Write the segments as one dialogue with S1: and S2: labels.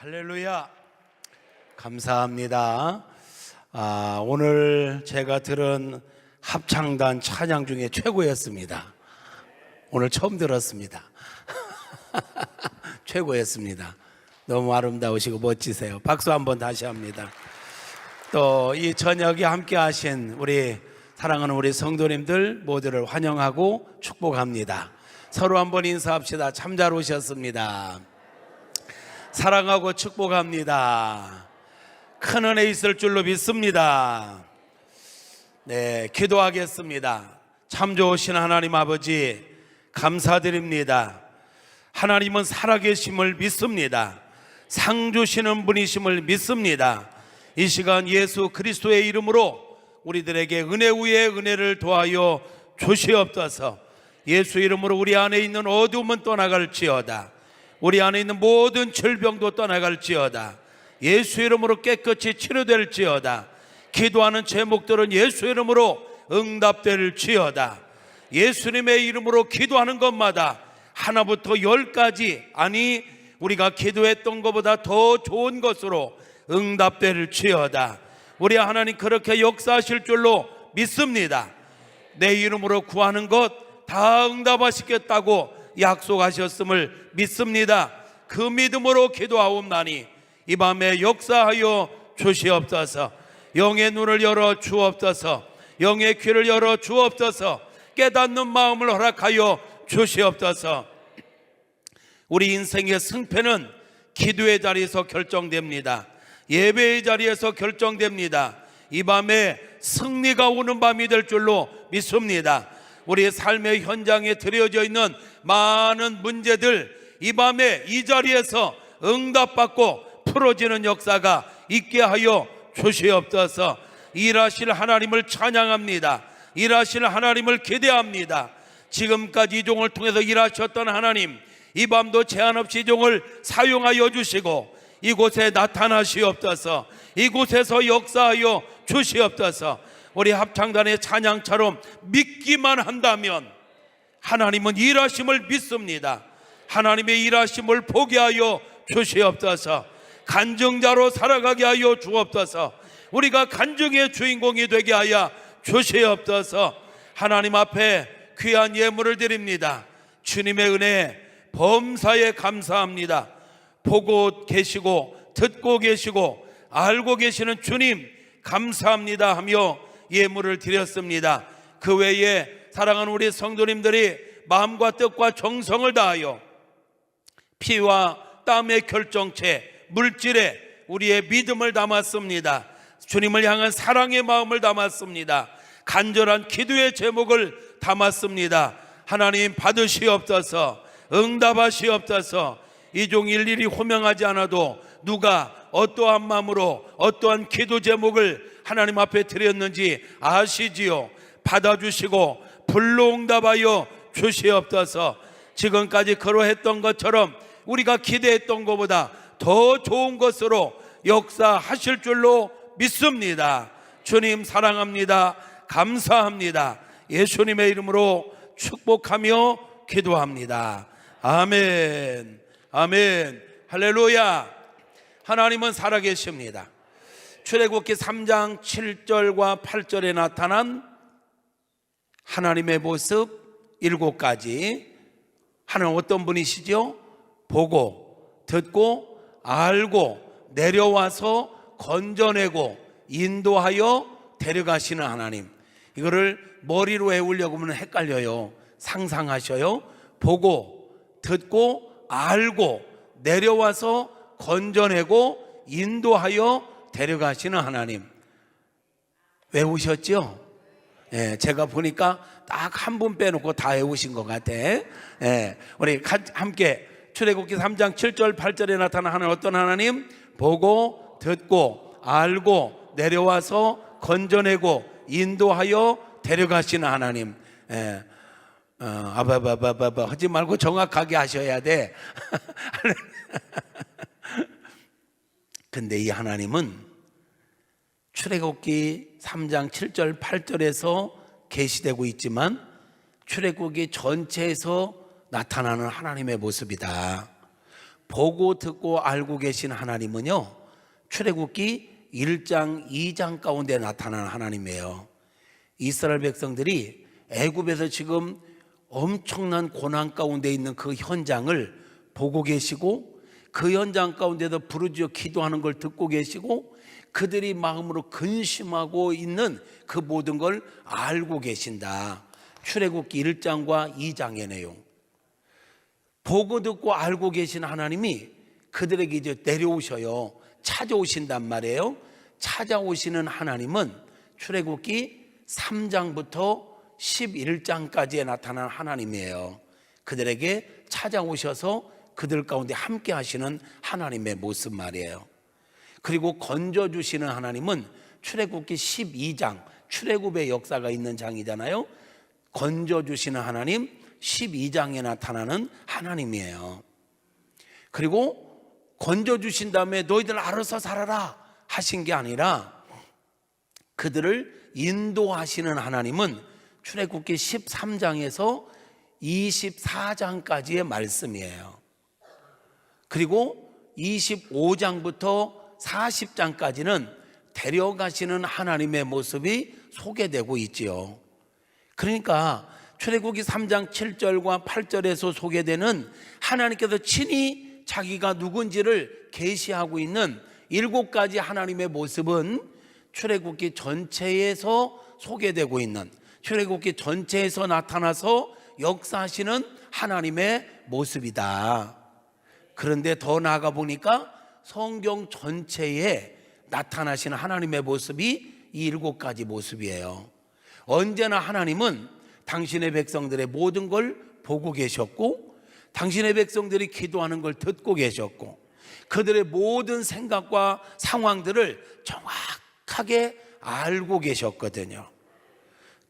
S1: 할렐루야. 감사합니다. 오늘 제가 들은 합창단 찬양 중에 최고였습니다. 오늘 처음 들었습니다. 최고였습니다. 너무 아름다우시고 멋지세요. 박수 한번 다시 합니다. 또 이 저녁에 함께 하신 우리 사랑하는 우리 성도님들 모두를 환영하고 축복합니다. 서로 한번 인사합시다. 참 잘 오셨습니다. 사랑하고 축복합니다. 큰 은혜 있을 줄로 믿습니다. 네, 기도하겠습니다. 참 좋으신 하나님 아버지 감사드립니다. 하나님은 살아계심을 믿습니다. 상 주시는 분이심을 믿습니다. 이 시간 예수 그리스도의 이름으로 우리들에게 은혜 위에 은혜를 더하여 주시옵소서. 예수 이름으로 우리 안에 있는 어두움은 떠나갈지어다. 우리 안에 있는 모든 질병도 떠나갈지어다. 예수 이름으로 깨끗이 치료될지어다. 기도하는 제목들은 예수 이름으로 응답될지어다. 예수님의 이름으로 기도하는 것마다 하나부터 10까지, 아니 우리가 기도했던 것보다 더 좋은 것으로 응답될지어다. 우리 하나님 그렇게 역사하실 줄로 믿습니다. 내 이름으로 구하는 것 다 응답하시겠다고 약속하셨음을 믿습니다. 그 믿음으로 기도하옵나니 이 밤에 역사하여 주시옵소서. 영의 눈을 열어 주옵소서. 영의 귀를 열어 주옵소서. 깨닫는 마음을 허락하여 주시옵소서. 우리 인생의 승패는 기도의 자리에서 결정됩니다. 예배의 자리에서 결정됩니다. 이 밤에 승리가 오는 밤이 될 줄로 믿습니다. 우리의 삶의 현장에 드려져 있는 많은 문제들 이 밤에 이 자리에서 응답받고 풀어지는 역사가 있게 하여 주시옵소서. 일하실 하나님을 찬양합니다. 일하실 하나님을 기대합니다. 지금까지 이 종을 통해서 일하셨던 하나님, 이 밤도 제한 없이 이 종을 사용하여 주시고 이곳에 나타나시옵소서. 이곳에서 역사하여 주시옵소서. 우리 합창단의 찬양처럼 믿기만 한다면 하나님은 일하심을 믿습니다. 하나님의 일하심을 보게 하여 주시옵소서. 간증자로 살아가게 하여 주옵소서. 우리가 간증의 주인공이 되게 하여 주시옵소서. 하나님 앞에 귀한 예물을 드립니다. 주님의 은혜 범사에 감사합니다. 보고 계시고 듣고 계시고 알고 계시는 주님 감사합니다 하며 예물을 드렸습니다. 그 외에 사랑하는 우리 성도님들이 마음과 뜻과 정성을 다하여 피와 땀의 결정체 물질에 우리의 믿음을 담았습니다. 주님을 향한 사랑의 마음을 담았습니다. 간절한 기도의 제목을 담았습니다. 하나님 받으시옵소서. 응답하시옵소서. 이 종 일일이 호명하지 않아도 누가 어떠한 마음으로 어떠한 기도 제목을 하나님 앞에 드렸는지 아시지요. 받아주시고 불로응답하여 주시옵소서. 지금까지 그러했던 것처럼 우리가 기대했던 것보다 더 좋은 것으로 역사하실 줄로 믿습니다. 주님 사랑합니다. 감사합니다. 예수님의 이름으로 축복하며 기도합니다. 아멘. 아멘. 할렐루야. 하나님은 살아계십니다. 출애굽기 3장 7절과 8절에 나타난 하나님의 모습 7가지. 하나님 어떤 분이시죠? 보고 듣고 알고 내려와서 건져내고 인도하여 데려가시는 하나님. 이거를 머리로 외우려고 하면 헷갈려요. 상상하셔요. 보고 듣고 알고 내려와서 건져내고 인도하여 데려가시는 하나님. 외우셨죠? 예, 제가 보니까 딱 한 분 빼놓고 다 외우신 것 같아. 예, 우리 함께 출애굽기 3장 7절 8절에 나타난 하나님 어떤 하나님? 보고 듣고 알고 내려와서 건져내고 인도하여 데려가시는 하나님. 예. 하지 말고 정확하게 하셔야 돼. 근데 이 하나님은 출애굽기 3장 7절 8절에서 계시되고 있지만 출애굽기 전체에서 나타나는 하나님의 모습이다. 보고 듣고 알고 계신 하나님은요, 출애굽기 1장 2장 가운데 나타나는 하나님이에요. 이스라엘 백성들이 애굽에서 지금 엄청난 고난 가운데 있는 그 현장을 보고 계시고, 그 현장 가운데서 부르짖어 기도하는 걸 듣고 계시고, 그들이 마음으로 근심하고 있는 그 모든 걸 알고 계신다. 출애굽기 1장과 2장의 내용. 보고 듣고 알고 계신 하나님이 그들에게 이제 내려오셔요. 찾아오신단 말이에요. 찾아오시는 하나님은 출애굽기 3장부터 11장까지에 나타난 하나님이에요. 그들에게 찾아오셔서 그들 가운데 함께 하시는 하나님의 모습 말이에요. 그리고 건져주시는 하나님은 출애굽기 12장, 출애굽의 역사가 있는 장이잖아요. 건져주시는 하나님 12장에 나타나는 하나님이에요. 그리고 건져주신 다음에 너희들 알아서 살아라 하신 게 아니라 그들을 인도하시는 하나님은 출애굽기 13장에서 24장까지의 말씀이에요. 그리고 25장부터 40장까지는 데려가시는 하나님의 모습이 소개되고 있지요. 그러니까 출애굽기 3장 7절과 8절에서 소개되는 하나님께서 친히 자기가 누군지를 계시하고 있는 7가지 하나님의 모습은 출애굽기 전체에서 소개되고 있는, 출애굽기 전체에서 나타나서 역사하시는 하나님의 모습이다. 그런데 더 나아가 보니까 성경 전체에 나타나시는 하나님의 모습이 이 7가지 모습이에요. 언제나 하나님은 당신의 백성들의 모든 걸 보고 계셨고, 당신의 백성들이 기도하는 걸 듣고 계셨고, 그들의 모든 생각과 상황들을 정확하게 알고 계셨거든요.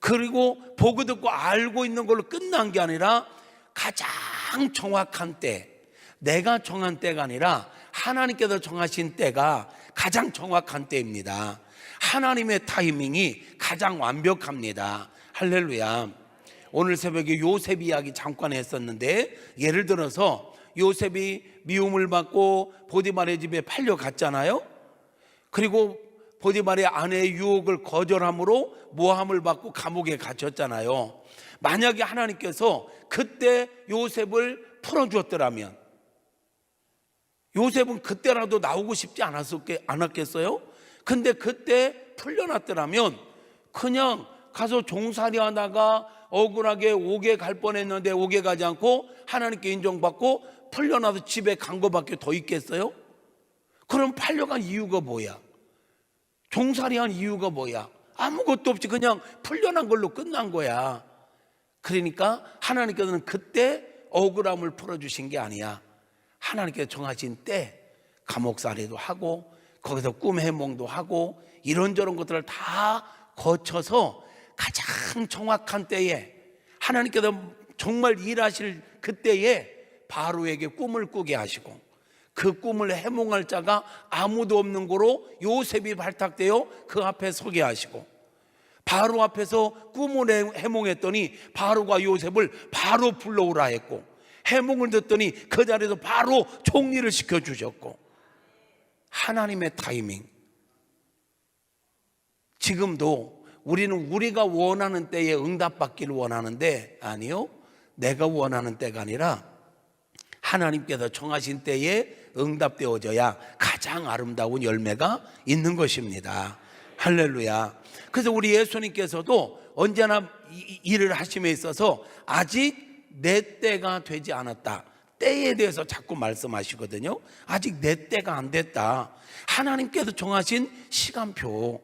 S1: 그리고 보고 듣고 알고 있는 걸로 끝난 게 아니라 가장 정확한 때, 내가 정한 때가 아니라 하나님께서 정하신 때가 가장 정확한 때입니다. 하나님의 타이밍이 가장 완벽합니다. 할렐루야. 오늘 새벽에 요셉 이야기 잠깐 했었는데, 예를 들어서 요셉이 미움을 받고 보디발의 집에 팔려갔잖아요. 그리고 보디발의 아내의 유혹을 거절함으로 모함을 받고 감옥에 갇혔잖아요. 만약에 하나님께서 그때 요셉을 풀어주었더라면, 요셉은 그때라도 나오고 싶지 않았겠어요? 근데 그때 풀려났더라면 그냥 가서 종살이 하다가 억울하게 옥에 갈 뻔했는데 옥에 가지 않고 하나님께 인정받고 풀려나서 집에 간 거밖에 더 있겠어요? 그럼 팔려간 이유가 뭐야? 종살이한 이유가 뭐야? 아무것도 없이 그냥 풀려난 걸로 끝난 거야. 그러니까 하나님께서는 그때 억울함을 풀어주신 게 아니야. 하나님께서 정하신 때 감옥살이도 하고 거기서 꿈 해몽도 하고 이런저런 것들을 다 거쳐서 가장 정확한 때에, 하나님께서 정말 일하실 그때에 바로에게 꿈을 꾸게 하시고, 그 꿈을 해몽할 자가 아무도 없는 거로 요셉이 발탁되어 그 앞에 서게 하시고, 바로 앞에서 꿈을 해몽했더니 바로가 요셉을 바로 불러오라 했고, 해몽을 듣더니 그 자리에서 바로 총리를 시켜주셨고, 하나님의 타이밍. 지금도 우리는 우리가 원하는 때에 응답받기를 원하는데, 아니요, 내가 원하는 때가 아니라 하나님께서 정하신 때에 응답되어져야 가장 아름다운 열매가 있는 것입니다. 할렐루야. 그래서 우리 예수님께서도 언제나 일을 하심에 있어서 아직 내 때가 되지 않았다, 때에 대해서 자꾸 말씀하시거든요. 아직 내 때가 안 됐다. 하나님께서 정하신 시간표,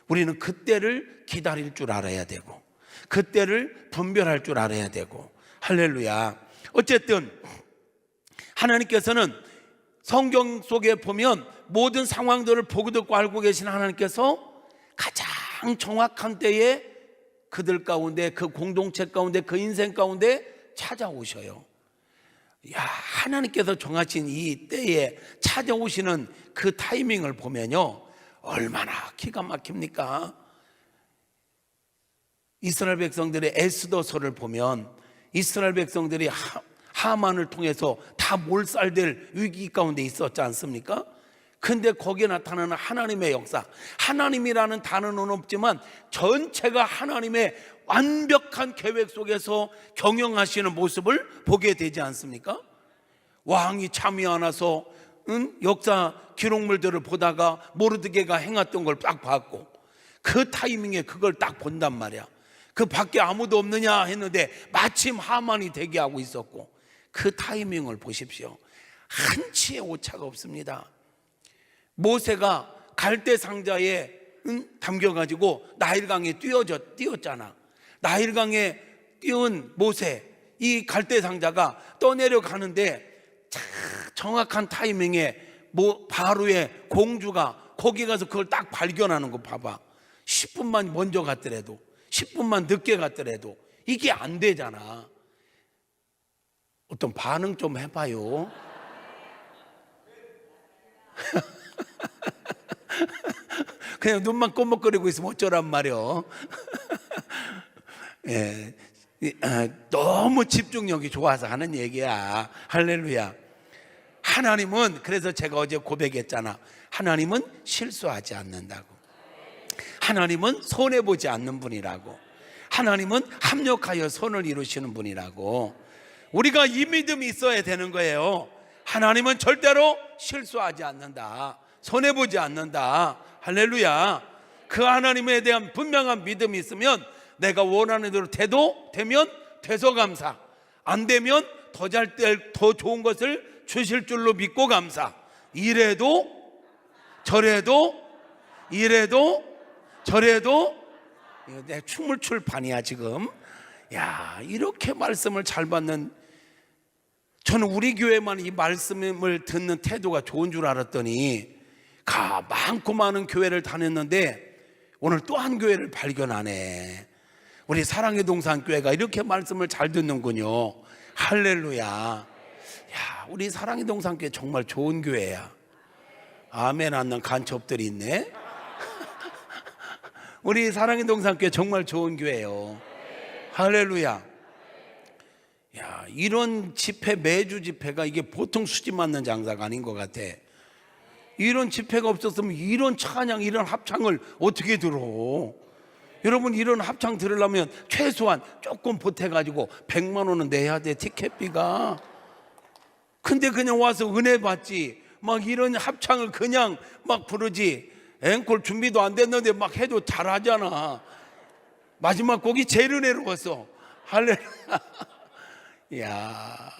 S1: 우리는 그때를 기다릴 줄 알아야 되고 그때를 분별할 줄 알아야 되고. 할렐루야. 어쨌든 하나님께서는 성경 속에 보면 모든 상황들을 보고 듣고 알고 계신 하나님께서 가장 정확한 때에 그들 가운데, 그 공동체 가운데, 그 인생 가운데 찾아오셔요. 야, 하나님께서 정하신 이 때에 찾아오시는 그 타이밍을 보면요, 얼마나 기가 막힙니까? 이스라엘 백성들의 에스더서를 보면 이스라엘 백성들이 하만을 통해서 다 몰살될 위기 가운데 있었지 않습니까? 근데 거기에 나타나는 하나님의 역사, 하나님이라는 단어는 없지만 전체가 하나님의 완벽한 계획 속에서 경영하시는 모습을 보게 되지 않습니까? 왕이 잠이 안 와서 역사 기록물들을 보다가 모르드게가 행했던 걸 딱 봤고, 그 타이밍에 그걸 딱 본단 말이야. 그 밖에 아무도 없느냐 했는데 마침 하만이 대기하고 있었고, 그 타이밍을 보십시오. 한치의 오차가 없습니다. 모세가 갈대 상자에 담겨가지고 나일강에 뛰었잖아. 나일강에 띄운 모세, 이 갈대 상자가 떠내려 가는데 정확한 타이밍에 바로의 공주가 거기 가서 그걸 딱 발견하는 거 봐봐. 10분만 먼저 갔더라도, 10분만 늦게 갔더라도 이게 안 되잖아. 어떤 반응 좀 해봐요. 그냥 눈만 꼬먹거리고 있으면 어쩌란 말이요. 예, 너무 집중력이 좋아서 하는 얘기야. 할렐루야. 하나님은, 그래서 제가 어제 고백했잖아. 하나님은 실수하지 않는다고. 하나님은 손해보지 않는 분이라고. 하나님은 합력하여 선을 이루시는 분이라고. 우리가 이 믿음이 있어야 되는 거예요. 하나님은 절대로 실수하지 않는다, 손해보지 않는다. 할렐루야. 그 하나님에 대한 분명한 믿음이 있으면 내가 원하는 대로 되면 돼서 감사, 안 되면 더 좋은 것을 주실 줄로 믿고 감사. 이래도 저래도 이래도 저래도. 내 춤을 출 판이야 지금. 야, 이렇게 말씀을 잘 받는, 저는 우리 교회만 이 말씀을 듣는 태도가 좋은 줄 알았더니 많고 많은 교회를 다녔는데 오늘 또 한 교회를 발견하네. 우리 사랑의 동산교회가 이렇게 말씀을 잘 듣는군요. 할렐루야. 야, 우리 사랑의 동산교회 정말 좋은 교회야. 아멘 않는 간첩들이 있네. 우리 사랑의 동산교회 정말 좋은 교회예요. 할렐루야. 야, 이런 집회, 매주 집회가 이게 보통 수지 맞는 장사가 아닌 것 같아. 이런 집회가 없었으면 이런 찬양, 이런 합창을 어떻게 들어? 여러분, 이런 합창 들으려면 최소한 조금 보태가지고 100만 원은 내야 돼, 티켓비가. 근데 그냥 와서 은혜 받지, 막 이런 합창을 그냥 막 부르지. 앵콜 준비도 안 됐는데 막 해도 잘하잖아. 마지막 곡이 제일 은혜로웠어. 할렐루야. 야,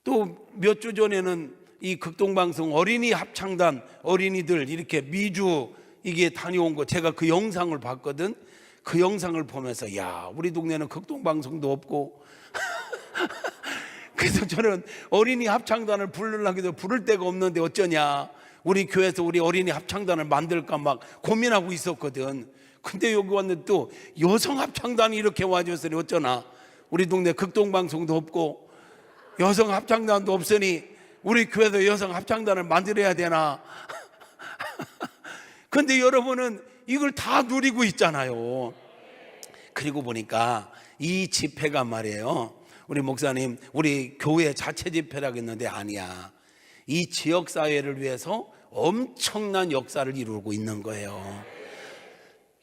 S1: 또 몇 주 전에는 이 극동방송 어린이 합창단 어린이들 이렇게 미주 이게 다녀온 거 제가 그 영상을 봤거든. 그 영상을 보면서 야, 우리 동네는 극동방송도 없고 그래서 저는 어린이 합창단을 부르려고 해도 부를 데가 없는데 어쩌냐, 우리 교회에서 우리 어린이 합창단을 만들까 막 고민하고 있었거든. 근데 여기 왔는데 또 여성 합창단이 이렇게 와줬으니 어쩌나. 우리 동네 극동방송도 없고 여성 합창단도 없으니 우리 교회도 여성 합창단을 만들어야 되나. 근데 여러분은 이걸 다 누리고 있잖아요. 그리고 보니까 이 집회가 말이에요, 우리 목사님 우리 교회 자체 집회라고 했는데 아니야. 이 지역사회를 위해서 엄청난 역사를 이루고 있는 거예요.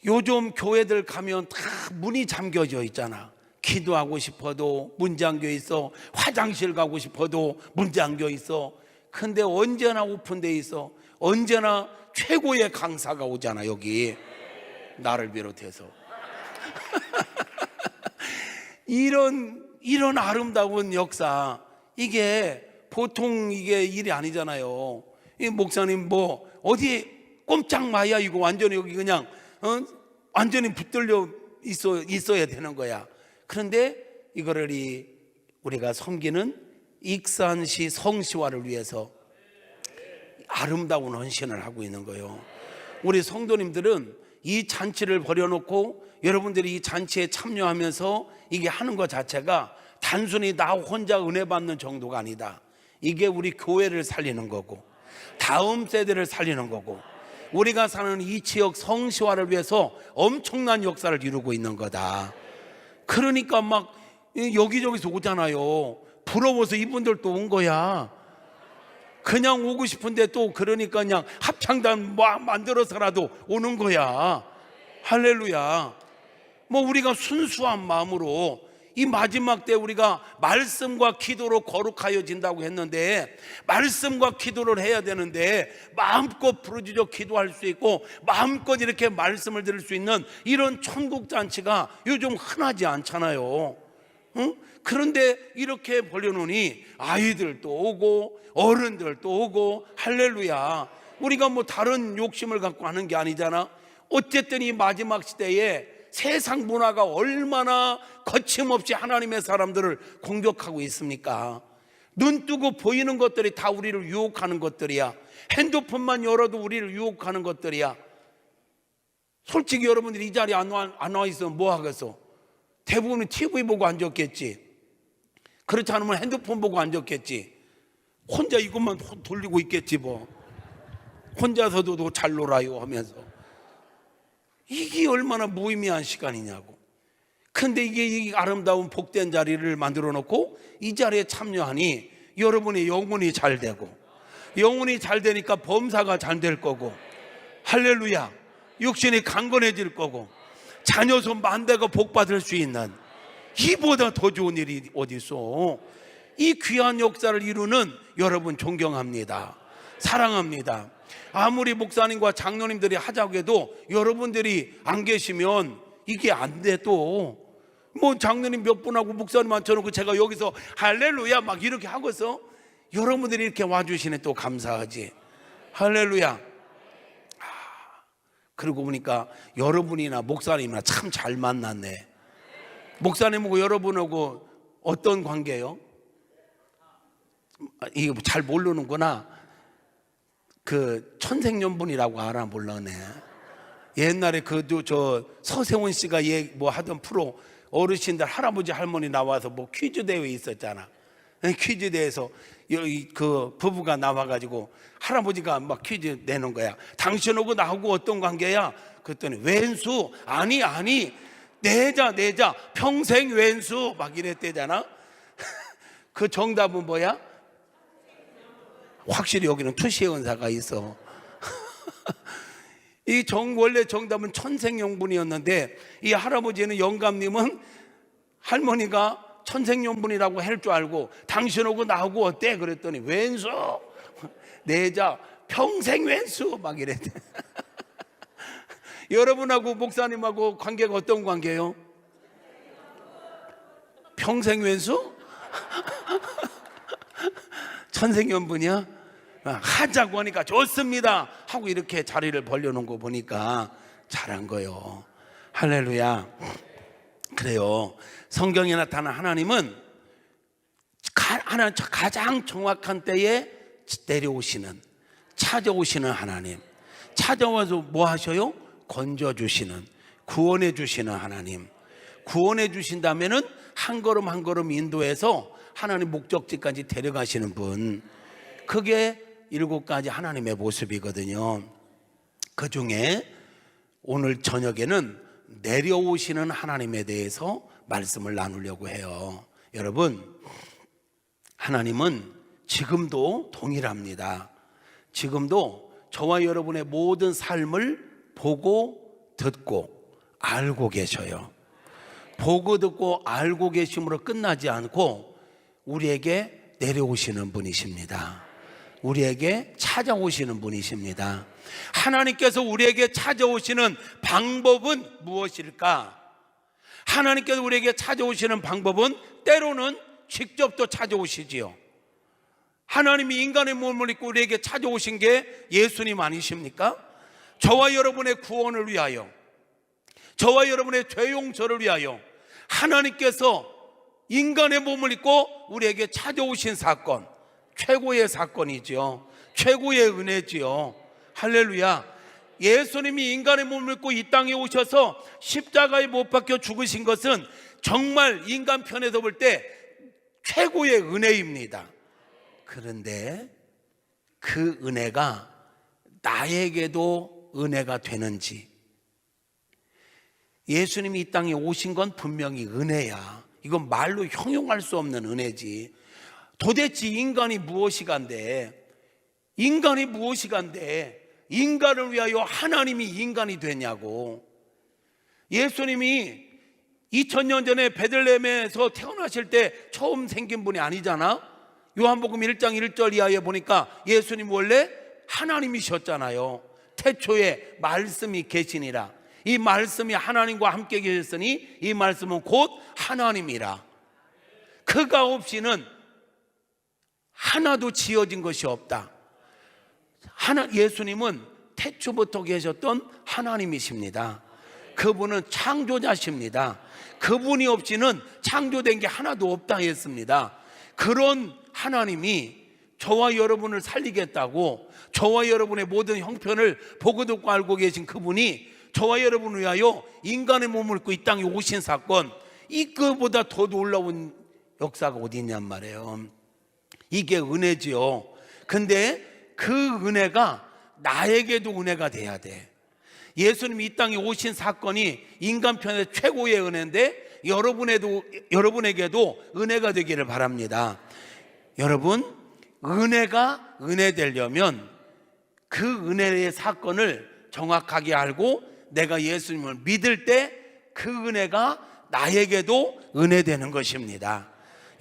S1: 요즘 교회들 가면 다 문이 잠겨져 있잖아. 기도하고 싶어도 문 잠겨 있어. 화장실 가고 싶어도 문 잠겨 있어. 근데 언제나 오픈돼 있어. 언제나 최고의 강사가 오잖아, 여기. 나를 비롯해서. 이런 아름다운 역사, 이게 보통 이게 일이 아니잖아요. 이 목사님 뭐 어디 꼼짝 마야 이거 완전히 여기 그냥 완전히 붙들려 있어야 되는 거야. 그런데 이거를 우리가 섬기는 익산시 성시화를 위해서 아름다운 헌신을 하고 있는 거예요. 우리 성도님들은 이 잔치를 벌여놓고 여러분들이 이 잔치에 참여하면서 이게 하는 것 자체가 단순히 나 혼자 은혜 받는 정도가 아니다. 이게 우리 교회를 살리는 거고 다음 세대를 살리는 거고 우리가 사는 이 지역 성시화를 위해서 엄청난 역사를 이루고 있는 거다. 그러니까 막 여기저기서 오잖아요. 부러워서 이분들도 온 거야. 그냥 오고 싶은데 또 그러니까 그냥 합창단 뭐 만들어서라도 오는 거야. 할렐루야. 뭐 우리가 순수한 마음으로 이 마지막 때 우리가 말씀과 기도로 거룩하여진다고 했는데, 말씀과 기도를 해야 되는데 마음껏 부르짖어 기도할 수 있고 마음껏 이렇게 말씀을 들을 수 있는 이런 천국잔치가 요즘 흔하지 않잖아요. 응? 그런데 이렇게 벌려놓으니 아이들도 오고 어른들도 오고, 할렐루야. 우리가 뭐 다른 욕심을 갖고 하는 게 아니잖아. 어쨌든 이 마지막 시대에 세상 문화가 얼마나 거침없이 하나님의 사람들을 공격하고 있습니까? 눈 뜨고 보이는 것들이 다 우리를 유혹하는 것들이야. 핸드폰만 열어도 우리를 유혹하는 것들이야. 솔직히 여러분들이 이 자리에 안 와 있으면 뭐 하겠어? 대부분은 TV 보고 앉았겠지. 그렇지 않으면 핸드폰 보고 앉았겠지. 혼자 이것만 돌리고 있겠지 뭐. 혼자서도 잘 놀아요 하면서. 이게 얼마나 무의미한 시간이냐고. 근데 이게 이 아름다운 복된 자리를 만들어 놓고 이 자리에 참여하니 여러분의 영혼이 잘 되고, 영혼이 잘 되니까 범사가 잘 될 거고, 할렐루야, 육신이 강건해질 거고, 자녀 손 만대가 복 받을 수 있는, 이보다 더 좋은 일이 어디 있어. 이 귀한 역사를 이루는 여러분 존경합니다. 사랑합니다. 아무리 목사님과 장로님들이 하자고 해도 여러분들이 안 계시면 이게 안 돼. 또 뭐 장로님 몇 분하고 목사님 앉혀놓고 제가 여기서 할렐루야 막 이렇게 하고서 여러분들이 이렇게 와주시네. 또 감사하지. 할렐루야. 그러고 보니까 여러분이나 목사님이나 참 잘 만났네. 목사님하고 여러분하고 어떤 관계예요? 이거 잘 모르는구나. 그 천생연분이라고 알아? 몰라네. 옛날에 저 서세훈 씨가 뭐 하던 프로, 어르신들 할아버지 할머니 나와서 뭐 퀴즈 대회 있었잖아. 퀴즈 대회에서 그 부부가 나와가지고 할아버지가 막 퀴즈 내는 거야. 당신하고 나하고 어떤 관계야? 그랬더니 왼수. 아니 내자 평생 왼수 막 이랬대잖아. 그 정답은 뭐야? 확실히 여기는 투시의 은사가 있어. 원래 정답은 천생연분이었는데 이 할아버지는 영감님은 할머니가 천생연분이라고 할 줄 알고 당신하고 나하고 어때? 그랬더니 왼수. 내자 평생 왼수 막 이랬대. 여러분하고 목사님하고 관계가 어떤 관계예요? 평생 왼수? 천생연분이야? 하자고 하니까 좋습니다 하고 이렇게 자리를 벌려놓은 거 보니까 잘한 거예요. 할렐루야. 그래요. 성경에 나타난 하나님은 가장 정확한 때에 내려오시는, 찾아오시는 하나님. 찾아와서 뭐 하셔요? 건져주시는, 구원해 주시는 하나님. 구원해 주신다면은 한 걸음 한 걸음 인도해서 하나님 목적지까지 데려가시는 분. 그게 7가지 하나님의 모습이거든요. 그 중에 오늘 저녁에는 내려오시는 하나님에 대해서 말씀을 나누려고 해요. 여러분, 하나님은 지금도 동일합니다. 지금도 저와 여러분의 모든 삶을 보고 듣고 알고 계셔요. 보고 듣고 알고 계심으로 끝나지 않고 우리에게 내려오시는 분이십니다. 우리에게 찾아오시는 분이십니다. 하나님께서 우리에게 찾아오시는 방법은 무엇일까? 하나님께서 우리에게 찾아오시는 방법은 때로는 직접 또 찾아오시지요. 하나님이 인간의 몸을 입고 우리에게 찾아오신 게 예수님 아니십니까? 저와 여러분의 구원을 위하여, 저와 여러분의 죄 용서를 위하여 하나님께서 인간의 몸을 입고 우리에게 찾아오신 사건, 최고의 사건이죠. 최고의 은혜지요. 할렐루야. 예수님이 인간의 몸을 입고 이 땅에 오셔서 십자가에 못 박혀 죽으신 것은 정말 인간 편에서 볼 때 최고의 은혜입니다. 그런데 그 은혜가 나에게도 은혜가 되는지, 예수님이 이 땅에 오신 건 분명히 은혜야. 이건 말로 형용할 수 없는 은혜지. 도대체 인간이 무엇이간데, 인간이 무엇이간데 인간을 위하여 하나님이 인간이 되냐고. 예수님이 2000년 전에 베들레헴에서 태어나실 때 처음 생긴 분이 아니잖아. 요한복음 1장 1절 이하에 보니까 예수님 원래 하나님이셨잖아요. 태초에 말씀이 계시니라. 이 말씀이 하나님과 함께 계셨으니 이 말씀은 곧 하나님이라. 그가 없이는 하나도 지어진 것이 없다. 예수님은 태초부터 계셨던 하나님이십니다. 그분은 창조자십니다. 그분이 없이는 창조된 게 하나도 없다 했습니다. 그런 하나님이 저와 여러분을 살리겠다고, 저와 여러분의 모든 형편을 보고 듣고 알고 계신 그분이 저와 여러분을 위하여 인간의 몸을 입고 이 땅에 오신 사건, 이거보다 더 놀라운 역사가 어디 있냔 말이에요. 이게 은혜지요. 근데 그 은혜가 나에게도 은혜가 돼야 돼. 예수님이 이 땅에 오신 사건이 인간 편의 최고의 은혜인데 여러분에게도 은혜가 되기를 바랍니다. 여러분, 은혜가 은혜 되려면 그 은혜의 사건을 정확하게 알고 내가 예수님을 믿을 때 그 은혜가 나에게도 은혜 되는 것입니다.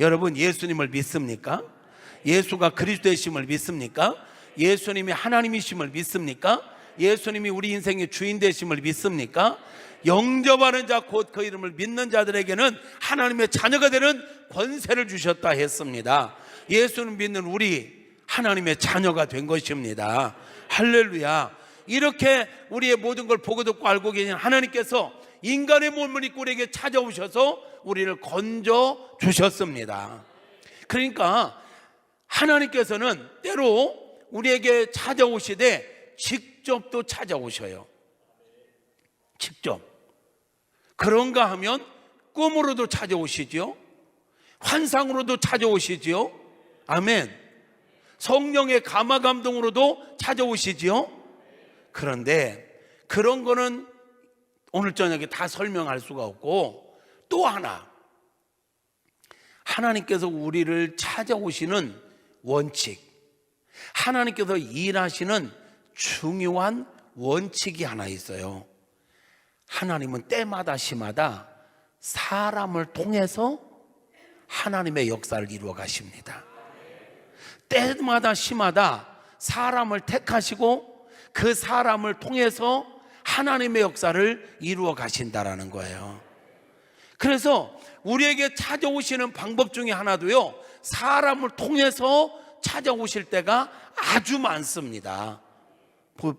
S1: 여러분, 예수님을 믿습니까? 예수가 그리스도이심을 믿습니까? 예수님이 하나님이심을 믿습니까? 예수님이 우리 인생의 주인 되심을 믿습니까? 영접하는 자 곧 그 이름을 믿는 자들에게는 하나님의 자녀가 되는 권세를 주셨다 했습니다. 예수를 믿는 우리 하나님의 자녀가 된 것입니다. 할렐루야. 이렇게 우리의 모든 걸 보고 듣고 알고 계신 하나님께서 인간의 몸을 입고 우리에게 찾아오셔서 우리를 건져 주셨습니다. 그러니까 하나님께서는 때로 우리에게 찾아오시되 직접 또 찾아오셔요. 직접. 그런가 하면 꿈으로도 찾아오시죠. 환상으로도 찾아오시죠. 아멘. 성령의 감화 감동으로도 찾아오시지요. 그런데 그런 거는 오늘 저녁에 다 설명할 수가 없고, 또 하나, 하나님께서 우리를 찾아오시는 원칙, 하나님께서 일하시는 중요한 원칙이 하나 있어요. 하나님은 때마다 시마다 사람을 통해서 하나님의 역사를 이루어 가십니다. 때마다 시마다 사람을 택하시고 그 사람을 통해서 하나님의 역사를 이루어 가신다라는 거예요. 그래서 우리에게 찾아오시는 방법 중에 하나도요, 사람을 통해서 찾아오실 때가 아주 많습니다.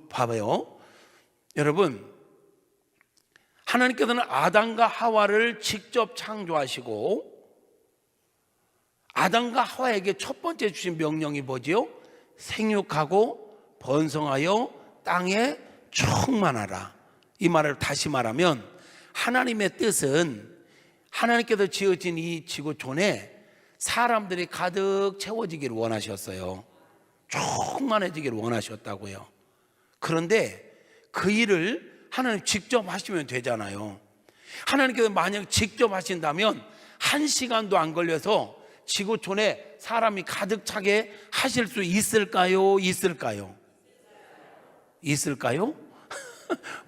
S1: 봐봐요. 여러분, 하나님께서는 아담과 하와를 직접 창조하시고 아담과 하와에게 첫 번째 주신 명령이 뭐지요? 생육하고 번성하여 땅에 충만하라. 이 말을 다시 말하면 하나님의 뜻은 하나님께서 지어진 이 지구촌에 사람들이 가득 채워지기를 원하셨어요. 충만해지기를 원하셨다고요. 그런데 그 일을 하나님 직접 하시면 되잖아요. 하나님께서 만약 직접 하신다면 1시간도 안 걸려서 지구촌에 사람이 가득 차게 하실 수 있을까요? 있을까요? 있을까요?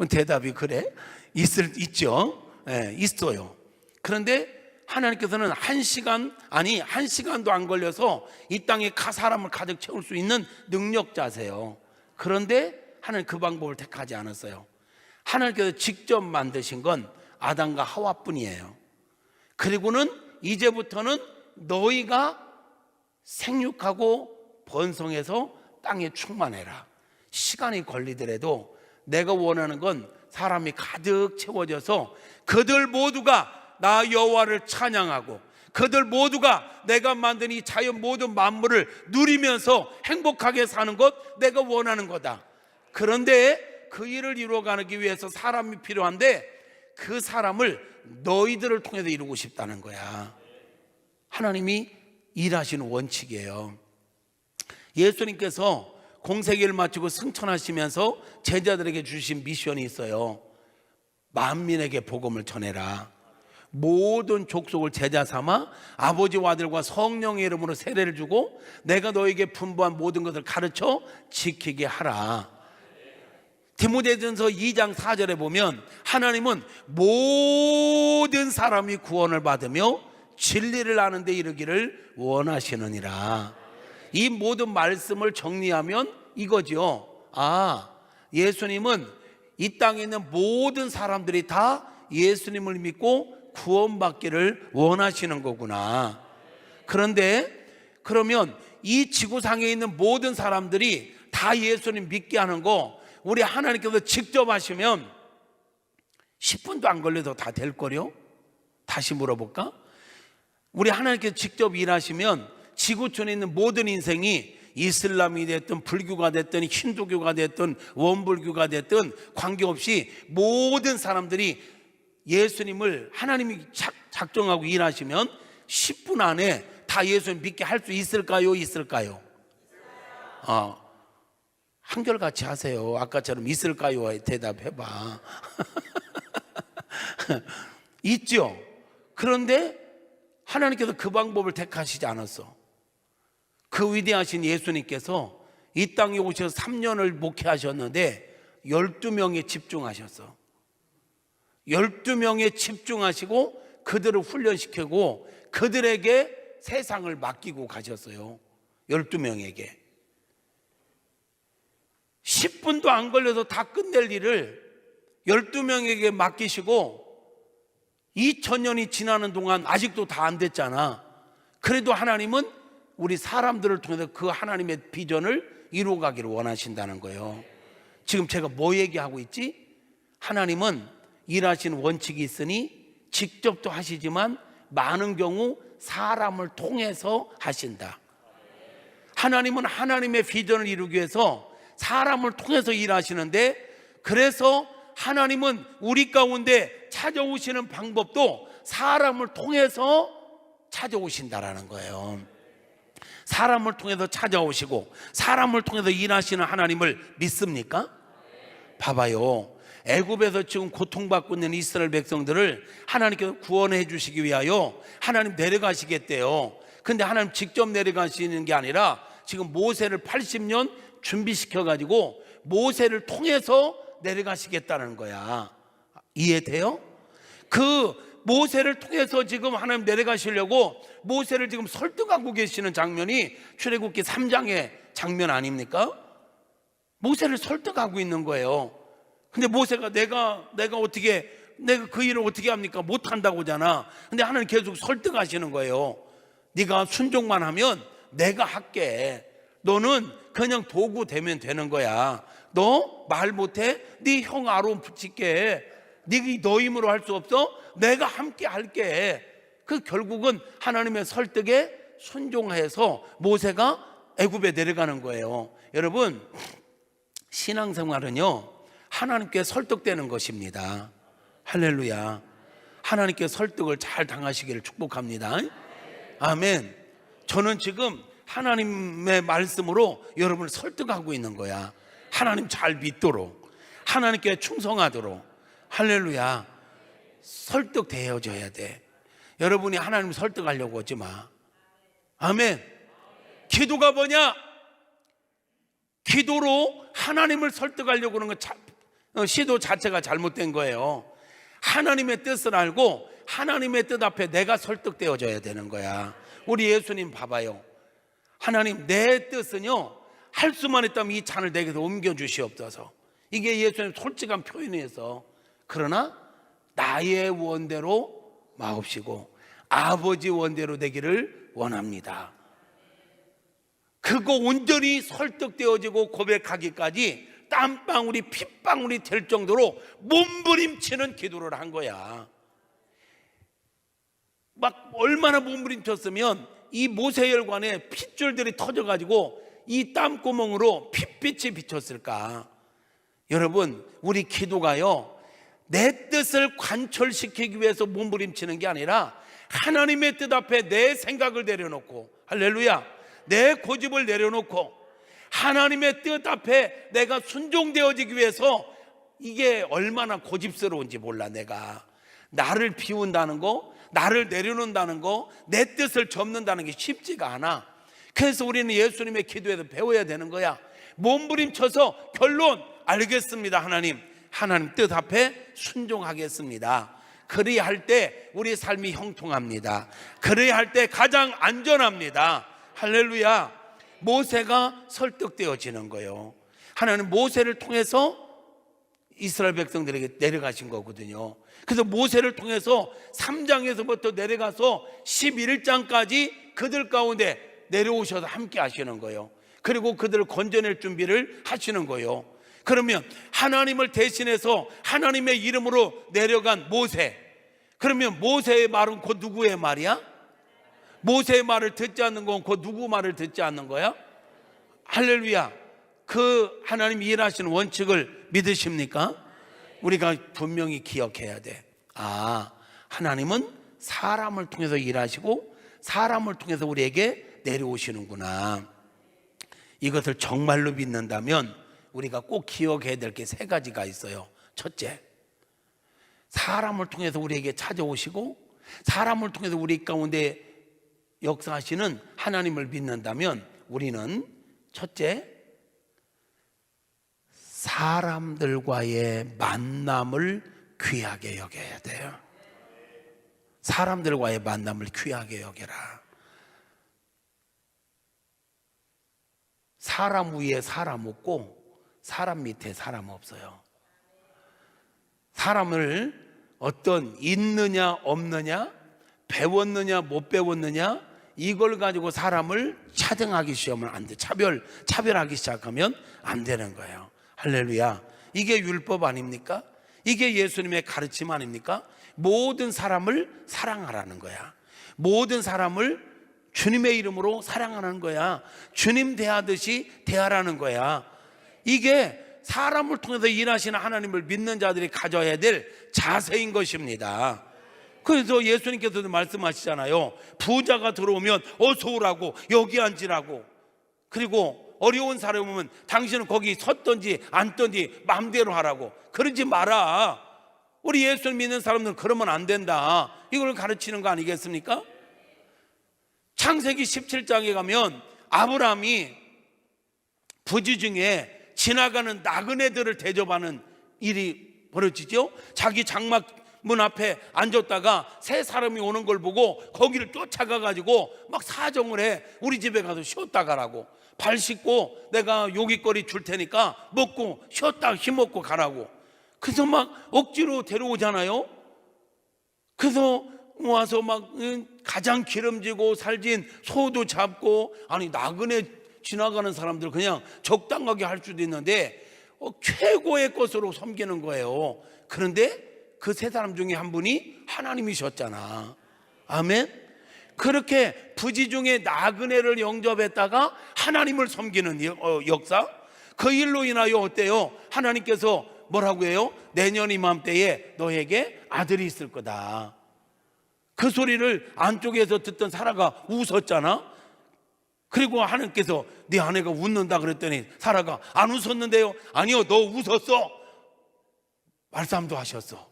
S1: 대답이 그래? 있죠. 네, 있어요. 그런데 하나님께서는 1시간도 안 걸려서 이 땅에 사람을 가득 채울 수 있는 능력자세요. 그런데 하나님 그 방법을 택하지 않았어요. 하나님께서 직접 만드신 건 아담과 하와뿐이에요. 그리고는 이제부터는 너희가 생육하고 번성해서 땅에 충만해라. 시간이 걸리더라도 내가 원하는 건 사람이 가득 채워져서 그들 모두가 나 여호와를 찬양하고 그들 모두가 내가 만든 이 자연 모든 만물을 누리면서 행복하게 사는 것 내가 원하는 거다. 그런데 그 일을 이루어가기 위해서 사람이 필요한데 그 사람을 너희들을 통해서 이루고 싶다는 거야. 하나님이 일하시는 원칙이에요. 예수님께서 공생애를 마치고 승천하시면서 제자들에게 주신 미션이 있어요. 만민에게 복음을 전해라. 모든 족속을 제자 삼아 아버지와 아들과 성령의 이름으로 세례를 주고 내가 너에게 분부한 모든 것을 가르쳐 지키게 하라. 디모데전서 2장 4절에 보면 하나님은 모든 사람이 구원을 받으며 진리를 아는 데 이르기를 원하시느니라. 이 모든 말씀을 정리하면 이거죠. 예수님은 이 땅에 있는 모든 사람들이 다 예수님을 믿고 구원받기를 원하시는 거구나. 그런데 그러면 이 지구상에 있는 모든 사람들이 다 예수님 믿게 하는 거 우리 하나님께서 직접 하시면 10분도 안 걸려도 다 될 거요? 다시 물어볼까? 우리 하나님께서 직접 일하시면 지구촌에 있는 모든 인생이 이슬람이 됐든 불교가 됐든 힌두교가 됐든 원불교가 됐든 관계없이 모든 사람들이 예수님을 하나님이 작정하고 일하시면 10분 안에 다 예수님 믿게 할 수 있을까요? 있을까요? 한결같이 하세요. 아까처럼 있을까요? 대답해봐. 있죠. 그런데 하나님께서 그 방법을 택하시지 않았어. 그 위대하신 예수님께서 이 땅에 오셔서 3년을 목회하셨는데 12명에 집중하셨어. 12명에 집중하시고 그들을 훈련시키고 그들에게 세상을 맡기고 가셨어요. 12명에게 10분도 안 걸려서 다 끝낼 일을 12명에게 맡기시고 2000년이 지나는 동안 아직도 다 안 됐잖아. 그래도 하나님은 우리 사람들을 통해서 그 하나님의 비전을 이루어가기를 원하신다는 거예요. 지금 제가 뭐 얘기하고 있지? 하나님은 일하시는 원칙이 있으니 직접도 하시지만 많은 경우 사람을 통해서 하신다. 하나님은 하나님의 비전을 이루기 위해서 사람을 통해서 일하시는데, 그래서 하나님은 우리 가운데 찾아오시는 방법도 사람을 통해서 찾아오신다라는 거예요. 사람을 통해서 찾아오시고 사람을 통해서 일하시는 하나님을 믿습니까? 봐봐요. 애굽에서 지금 고통받고 있는 이스라엘 백성들을 하나님께서 구원해 주시기 위하여 하나님 내려가시겠대요. 근데 하나님 직접 내려가시는 게 아니라 지금 모세를 80년 준비시켜 가지고 모세를 통해서 내려가시겠다는 거야. 이해돼요? 그 모세를 통해서 지금 하나님 내려가시려고 모세를 지금 설득하고 계시는 장면이 출애굽기 3장의 장면 아닙니까? 모세를 설득하고 있는 거예요. 근데 모세가 내가 그 일을 어떻게 합니까? 못 한다고잖아. 근데 하나님 계속 설득하시는 거예요. 네가 순종만 하면 내가 할게. 너는 그냥 도구 되면 되는 거야. 너 말 못해? 네 형 아론 붙일게. 너 힘으로 할 수 없어? 내가 함께 할게. 그 결국은 하나님의 설득에 순종해서 모세가 애굽에 내려가는 거예요. 여러분, 신앙생활은요 하나님께 설득되는 것입니다. 할렐루야. 하나님께 설득을 잘 당하시기를 축복합니다. 아멘. 저는 지금 하나님의 말씀으로 여러분을 설득하고 있는 거야. 하나님 잘 믿도록, 하나님께 충성하도록. 할렐루야. 설득되어져야 돼. 여러분이 하나님 설득하려고 하지 마. 아멘. 기도가 뭐냐? 기도로 하나님을 설득하려고 하는 시도 자체가 잘못된 거예요. 하나님의 뜻을 알고 하나님의 뜻 앞에 내가 설득되어져야 되는 거야. 우리 예수님 봐봐요. 하나님, 내 뜻은요 할 수만 있다면 이 잔을 내게서 옮겨주시옵소서. 이게 예수님 솔직한 표현이어서. 그러나 나의 원대로 마옵시고 아버지 원대로 되기를 원합니다. 그거 온전히 설득되어지고 고백하기까지 땀방울이 핏방울이 될 정도로 몸부림치는 기도를 한 거야. 막 얼마나 몸부림쳤으면 이 모세혈관에 핏줄들이 터져가지고 이 땀구멍으로 핏빛이 비쳤을까. 여러분, 우리 기도가요 내 뜻을 관철시키기 위해서 몸부림치는 게 아니라 하나님의 뜻 앞에 내 생각을 내려놓고, 할렐루야, 내 고집을 내려놓고 하나님의 뜻 앞에 내가 순종되어지기 위해서, 이게 얼마나 고집스러운지 몰라. 내가 나를 비운다는 거, 나를 내려놓는다는 거, 내 뜻을 접는다는 게 쉽지가 않아. 그래서 우리는 예수님의 기도에서 배워야 되는 거야. 몸부림쳐서 결론, 알겠습니다 하나님, 하나님 뜻 앞에 순종하겠습니다. 그래야 할 때 우리 삶이 형통합니다. 그래야 할 때 가장 안전합니다. 할렐루야. 모세가 설득되어지는 거예요. 하나님 모세를 통해서 이스라엘 백성들에게 내려가신 거거든요. 그래서 모세를 통해서 3장에서부터 내려가서 11장까지 그들 가운데 내려오셔서 함께 하시는 거예요. 그리고 그들을 건져낼 준비를 하시는 거예요. 그러면 하나님을 대신해서 하나님의 이름으로 내려간 모세, 그러면 모세의 말은 곧 누구의 말이야? 모세의 말을 듣지 않는 건 곧 누구 말을 듣지 않는 거야? 할렐루야. 그 하나님 일하시는 원칙을 믿으십니까? 우리가 분명히 기억해야 돼. 하나님은 사람을 통해서 일하시고 사람을 통해서 우리에게 내려오시는구나. 이것을 정말로 믿는다면 우리가 꼭 기억해야 될 게 3가지가 있어요. 첫째, 사람을 통해서 우리에게 찾아오시고 사람을 통해서 우리 가운데 역사하시는 하나님을 믿는다면 우리는 첫째, 사람들과의 만남을 귀하게 여겨야 돼요. 사람들과의 만남을 귀하게 여겨라. 사람 위에 사람 없고 사람 밑에 사람 없어요. 사람을 어떤 있느냐 없느냐, 배웠느냐 못 배웠느냐, 이걸 가지고 사람을 차등하기 시작하면 안 돼. 차별하기 시작하면 안 되는 거예요. 할렐루야. 이게 율법 아닙니까? 이게 예수님의 가르침 아닙니까? 모든 사람을 사랑하라는 거야. 모든 사람을 주님의 이름으로 사랑하는 거야. 주님 대하듯이 대하라는 거야. 이게 사람을 통해서 일하시는 하나님을 믿는 자들이 가져야 될 자세인 것입니다. 그래서 예수님께서도 말씀하시잖아요. 부자가 들어오면 어서 오라고, 여기 앉으라고. 그리고 어려운 사람이 오면 당신은 거기 섰든지 앉든지 마음대로 하라고. 그러지 마라. 우리 예수를 믿는 사람들은 그러면 안 된다. 이걸 가르치는 거 아니겠습니까? 창세기 17장에 가면 아브라함이 부지 중에 지나가는 나그네들을 대접하는 일이 벌어지죠. 자기 장막문 앞에 앉았다가 세 사람이 오는 걸 보고 거기를 쫓아가가지고 막 사정을 해. 우리 집에 가서 쉬었다 가라고. 발 씻고 내가 요깃거리 줄 테니까 먹고 쉬었다 힘먹고 가라고. 그래서 막 억지로 데려오잖아요. 그래서 와서 막 가장 기름지고 살진 소도 잡고, 아니 나그네 지나가는 사람들 그냥 적당하게 할 수도 있는데 최고의 것으로 섬기는 거예요. 그런데 그 세 사람 중에 한 분이 하나님이셨잖아. 아멘. 그렇게 부지 중에 나그네를 영접했다가 하나님을 섬기는 역사, 그 일로 인하여 어때요? 하나님께서 뭐라고 해요? 내년 이맘때에 너에게 아들이 있을 거다. 그 소리를 안쪽에서 듣던 사라가 웃었잖아. 그리고 하나님께서 네 아내가 웃는다 그랬더니 사라가 안 웃었는데요? 아니요, 너 웃었어. 말씀도 하셨어.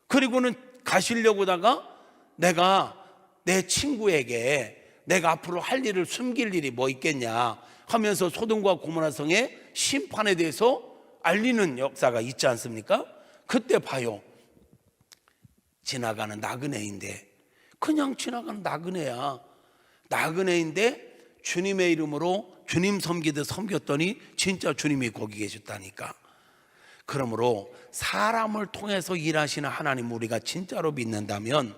S1: 그리고는 가시려고 하다가 내가 내 친구에게 내가 앞으로 할 일을 숨길 일이 뭐 있겠냐 하면서 소돔과 고모라 성의 심판에 대해서 알리는 역사가 있지 않습니까? 그때 봐요. 지나가는 나그네인데, 그냥 지나가는 나그네야. 나그네인데 주님의 이름으로 주님 섬기듯 섬겼더니 진짜 주님이 거기 계셨다니까. 그러므로 사람을 통해서 일하시는 하나님 우리가 진짜로 믿는다면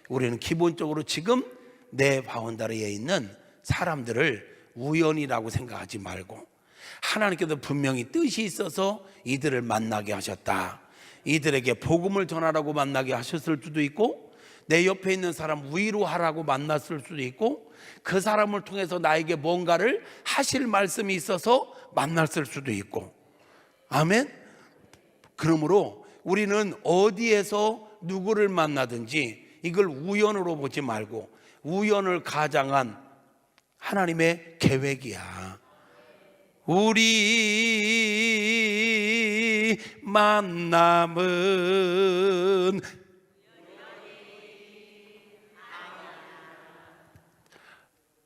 S1: 우리는 기본적으로 지금 내 바운다리에 있는 사람들을 우연이라고 생각하지 말고, 하나님께서 분명히 뜻이 있어서 이들을 만나게 하셨다. 이들에게 복음을 전하라고 만나게 하셨을 수도 있고, 내 옆에 있는 사람 위로하라고 만났을 수도 있고, 그 사람을 통해서 나에게 뭔가를 하실 말씀이 있어서 만났을 수도 있고. 아멘. 그러므로 우리는 어디에서 누구를 만나든지 이걸 우연으로 보지 말고 우연을 가장한 하나님의 계획이야. 우리 만남은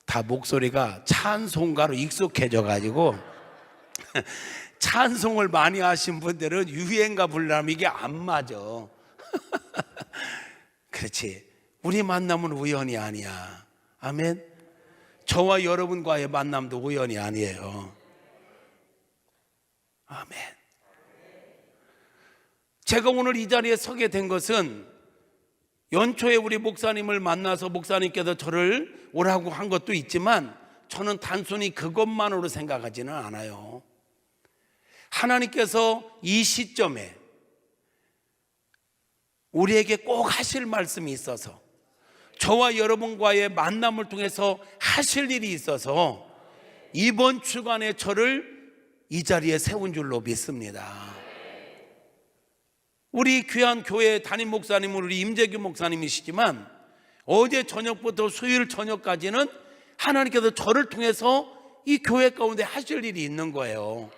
S1: 다 목소리가 찬송가로 익숙해져 가지고 찬송을 많이 하신 분들은 유행가 부르려면 이게 안 맞아. 그렇지. 우리 만남은 우연이 아니야. 아멘. 저와 여러분과의 만남도 우연이 아니에요. 아멘. 제가 오늘 이 자리에 서게 된 것은 연초에 우리 목사님을 만나서 목사님께서 저를 오라고 한 것도 있지만 저는 단순히 그것만으로 생각하지는 않아요. 하나님께서 이 시점에 우리에게 꼭 하실 말씀이 있어서, 저와 여러분과의 만남을 통해서 하실 일이 있어서 이번 주간에 저를 이 자리에 세운 줄로 믿습니다. 우리 귀한 교회 담임 목사님은 우리 임재규 목사님이시지만 어제 저녁부터 수요일 저녁까지는 하나님께서 저를 통해서 이 교회 가운데 하실 일이 있는 거예요.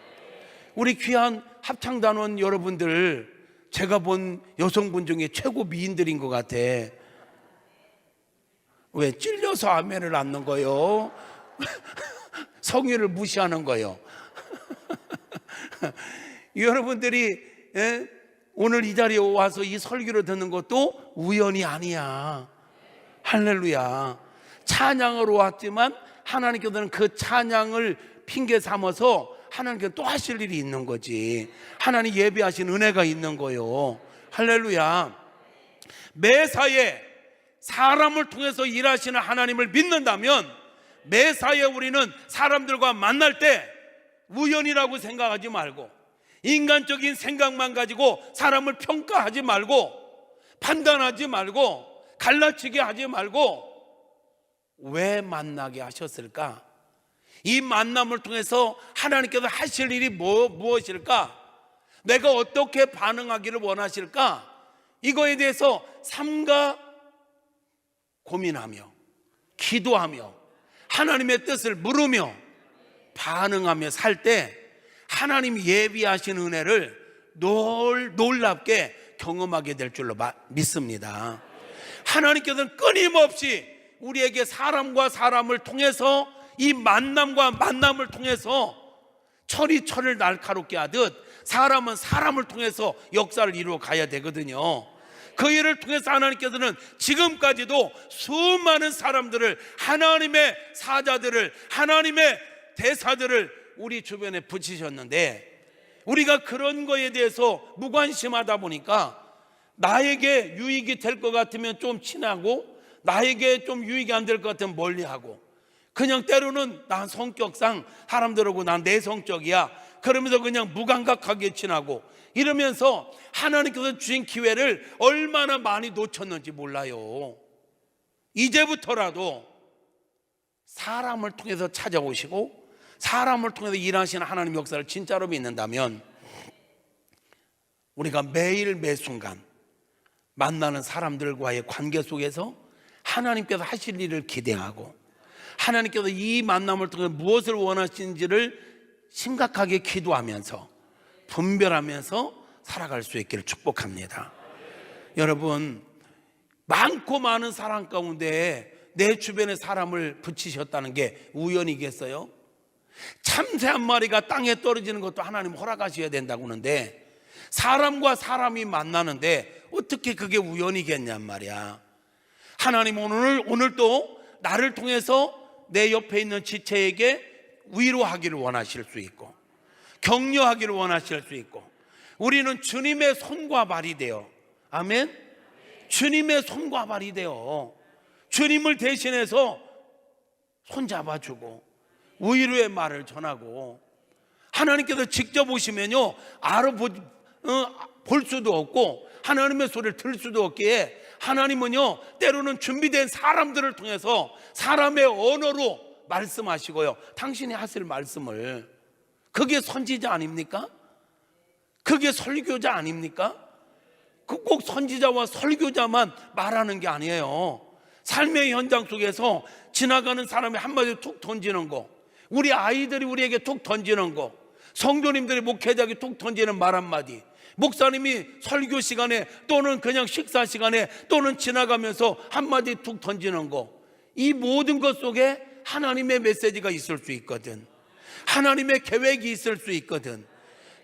S1: 우리 귀한 합창단원 여러분들, 제가 본 여성분 중에 최고 미인들인 것 같아. 왜 찔려서 아멘을 안 넣는 거요? 성의를 무시하는 거요. 여러분들이 오늘 이 자리에 와서 이 설교를 듣는 것도 우연이 아니야. 할렐루야. 찬양으로 왔지만 하나님께서는 그 찬양을 핑계 삼아서 하나님께서 또 하실 일이 있는 거지. 하나님 예비하신 은혜가 있는 거요. 할렐루야. 매사에 사람을 통해서 일하시는 하나님을 믿는다면 매사에 우리는 사람들과 만날 때 우연이라고 생각하지 말고, 인간적인 생각만 가지고 사람을 평가하지 말고, 판단하지 말고, 갈라치게 하지 말고, 왜 만나게 하셨을까? 이 만남을 통해서 하나님께서 하실 일이 무엇일까? 내가 어떻게 반응하기를 원하실까? 이거에 대해서 삼가 고민하며 기도하며 하나님의 뜻을 물으며 반응하며 살 때 하나님이 예비하신 은혜를 놀랍게 경험하게 될 줄로 믿습니다. 하나님께서는 끊임없이 우리에게 사람과 사람을 통해서, 이 만남과 만남을 통해서 철이 철을 날카롭게 하듯 사람은 사람을 통해서 역사를 이루어 가야 되거든요. 그 일을 통해서 하나님께서는 지금까지도 수많은 사람들을, 하나님의 사자들을, 하나님의 대사들을 우리 주변에 붙이셨는데, 우리가 그런 거에 대해서 무관심하다 보니까 나에게 유익이 될 것 같으면 좀 친하고, 나에게 좀 유익이 안 될 것 같으면 멀리하고, 그냥 때로는 난 성격상 사람들하고 난 내성적이야 그러면서 그냥 무감각하게 지나고, 이러면서 하나님께서 주신 기회를 얼마나 많이 놓쳤는지 몰라요. 이제부터라도 사람을 통해서 찾아오시고 사람을 통해서 일하시는 하나님 역사를 진짜로 믿는다면 우리가 매일 매순간 만나는 사람들과의 관계 속에서 하나님께서 하실 일을 기대하고, 하나님께서 이 만남을 통해 무엇을 원하시는지를 심각하게 기도하면서 분별하면서 살아갈 수 있기를 축복합니다. 여러분, 많고 많은 사람 가운데 내 주변에 사람을 붙이셨다는 게 우연이겠어요? 참새 한 마리가 땅에 떨어지는 것도 하나님 허락하셔야 된다고 하는데, 사람과 사람이 만나는데 어떻게 그게 우연이겠냔 말이야. 하나님 오늘 또 나를 통해서 내 옆에 있는 지체에게 위로하기를 원하실 수 있고, 격려하기를 원하실 수 있고, 우리는 주님의 손과 발이 되어, 아멘? 주님의 손과 발이 되어 주님을 대신해서 손잡아주고 위로의 말을 전하고, 하나님께서 직접 오시면요 볼 수도 없고 하나님의 소리를 들을 수도 없기에 하나님은요 때로는 준비된 사람들을 통해서 사람의 언어로 말씀하시고요, 당신이 하실 말씀을, 그게 선지자 아닙니까? 그게 설교자 아닙니까? 꼭 선지자와 설교자만 말하는 게 아니에요. 삶의 현장 속에서 지나가는 사람이 한마디 툭 던지는 거, 우리 아이들이 우리에게 툭 던지는 거, 성도님들이 목회자에게 툭 던지는 말 한마디, 목사님이 설교 시간에 또는 그냥 식사 시간에 또는 지나가면서 한마디 툭 던지는 거, 이 모든 것 속에 하나님의 메시지가 있을 수 있거든. 하나님의 계획이 있을 수 있거든.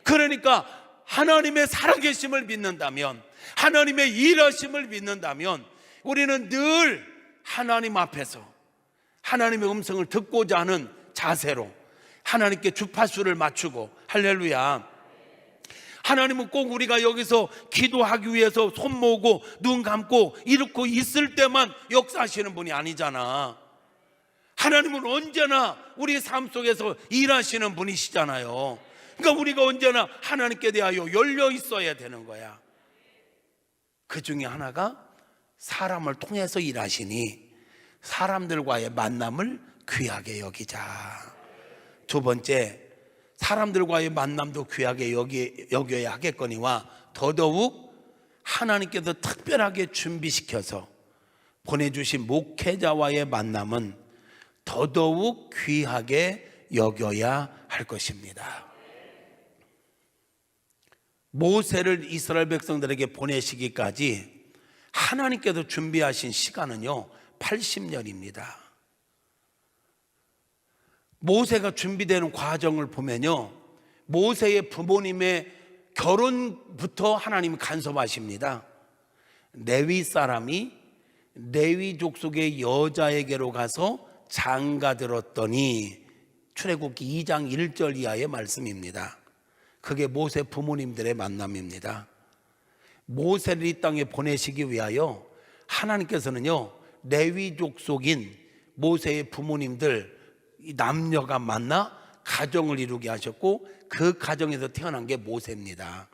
S1: 그러니까 하나님의 살아계심을 믿는다면, 하나님의 일하심을 믿는다면 우리는 늘 하나님 앞에서 하나님의 음성을 듣고자 하는 자세로 하나님께 주파수를 맞추고, 할렐루야, 하나님은 꼭 우리가 여기서 기도하기 위해서 손 모으고 눈 감고 이렇게 있을 때만 역사하시는 분이 아니잖아. 하나님은 언제나 우리 삶 속에서 일하시는 분이시잖아요. 그러니까 우리가 언제나 하나님께 대하여 열려 있어야 되는 거야. 그 중에 하나가 사람을 통해서 일하시니 사람들과의 만남을 귀하게 여기자. 두 번째, 사람들과의 만남도 귀하게 여겨야 하겠거니와 더더욱 하나님께서 특별하게 준비시켜서 보내주신 목회자와의 만남은 더더욱 귀하게 여겨야 할 것입니다. 모세를 이스라엘 백성들에게 보내시기까지 하나님께서 준비하신 시간은요 80년입니다. 모세가 준비되는 과정을 보면요, 모세의 부모님의 결혼부터 하나님이 간섭하십니다. 레위 사람이 레위 족속의 여자에게로 가서 장가들었더니, 출애굽기 2장 1절 이하의 말씀입니다. 그게 모세 부모님들의 만남입니다. 모세를 이 땅에 보내시기 위하여 하나님께서는요 레위 족속인 모세의 부모님들, 이 남녀가 만나 가정을 이루게 하셨고, 그 가정에서 태어난 게 모세입니다.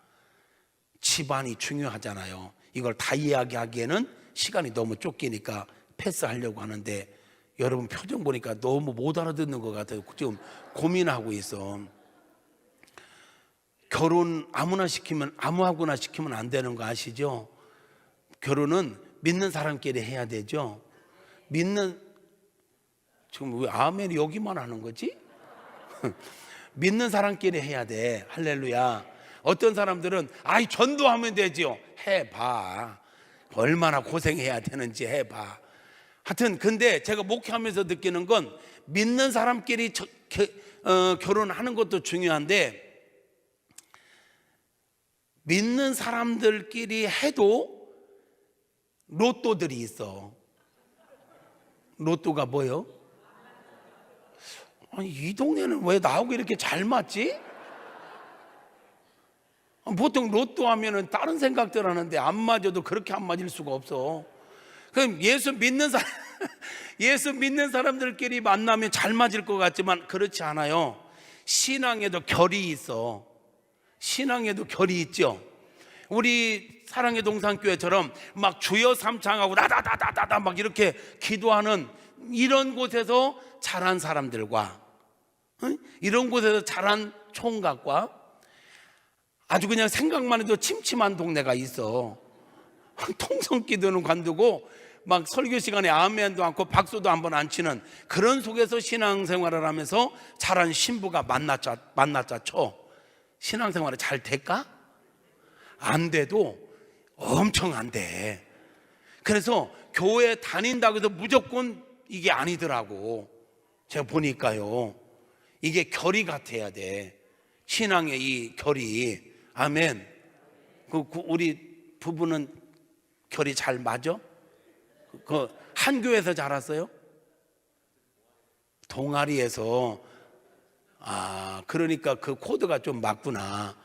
S1: 집안이 중요하잖아요. 이걸 다 이야기하기에는 시간이 너무 쫓기니까 패스하려고 하는데, 여러분 표정 보니까 너무 못 알아듣는 것 같아요. 지금 고민하고 있어. 결혼 아무하고나 시키면 안 되는 거 아시죠? 결혼은 믿는 사람끼리 해야 되죠. 지금 왜 아멘이 여기만 하는 거지? 믿는 사람끼리 해야 돼. 할렐루야. 어떤 사람들은 아이 전도하면 되지요. 해봐. 얼마나 고생해야 되는지 해봐. 하여튼 근데 제가 목회하면서 느끼는 건, 믿는 사람끼리 결혼하는 것도 중요한데, 믿는 사람들끼리 해도 로또들이 있어. 로또가 뭐요? 아니, 이 동네는 왜 나하고 이렇게 잘 맞지? 보통 로또 하면은 다른 생각들 하는데 안 맞아도 그렇게 안 맞을 수가 없어. 그럼 예수 믿는 사람들끼리 만나면 잘 맞을 것 같지만 그렇지 않아요. 신앙에도 결이 있어. 신앙에도 결이 있죠. 우리 사랑의 동산교회처럼 막 주여 삼창하고 다다다다다다 막 이렇게 기도하는 이런 곳에서 자란 사람들과, 이런 곳에서 자란 총각과, 아주 그냥 생각만 해도 침침한 동네가 있어. 통성 기도는 관두고 막 설교 시간에 아멘도 않고 박수도 한번 안 치는 그런 속에서 신앙생활을 하면서 자란 신부가 만났자 쳐. 신앙생활이 잘 될까? 안 돼도 엄청 안 돼. 그래서 교회 다닌다고 해서 무조건 이게 아니더라고. 제가 보니까요, 이게 결이 같아야 돼. 신앙의 이 결이. 아멘. 우리 부부는 결이 잘 맞아? 한 교회에서 자랐어요? 동아리에서. 그러니까 그 코드가 좀 맞구나.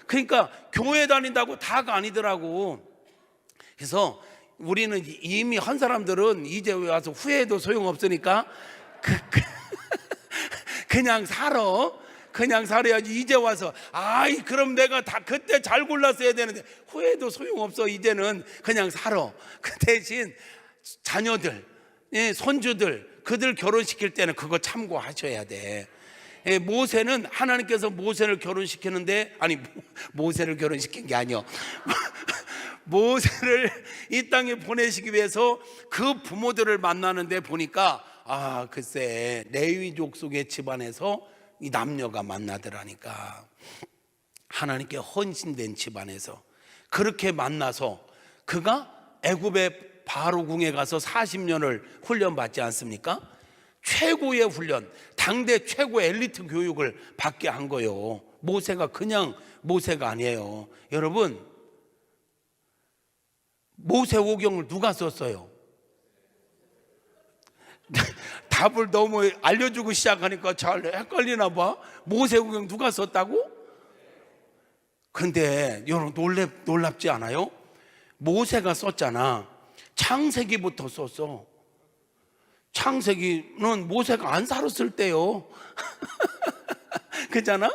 S1: 그러니까 교회 다닌다고 다가 아니더라고. 그래서 우리는 이미 한 사람들은 이제 와서 후회해도 소용없으니까 그냥 살아야지. 이제 와서 그럼 내가 다 그때 잘 골랐어야 되는데, 후회해도 소용없어. 이제는 그냥 살아. 그 대신 자녀들, 손주들, 그들 결혼시킬 때는 그거 참고하셔야 돼. 모세는 하나님께서 모세를 결혼시키는데, 모세를 결혼시킨 게 아니요. 모세를 이 땅에 보내시기 위해서 그 부모들을 만나는데 보니까 글쎄 레위족 속의 집안에서 이 남녀가 만나더라니까. 하나님께 헌신된 집안에서 그렇게 만나서 그가 애굽의 바로 궁에 가서 40년을 훈련받지 않습니까? 최고의 훈련, 당대 최고의 엘리트 교육을 받게 한 거예요. 모세가 그냥 모세가 아니에요. 여러분, 모세오경을 누가 썼어요? 답을 너무 알려주고 시작하니까 잘 헷갈리나 봐. 모세오경 누가 썼다고? 근데 여러분 놀랍지 않아요? 모세가 썼잖아. 창세기부터 썼어. 창세기는 모세가 안 살았을 때요. 그렇잖아?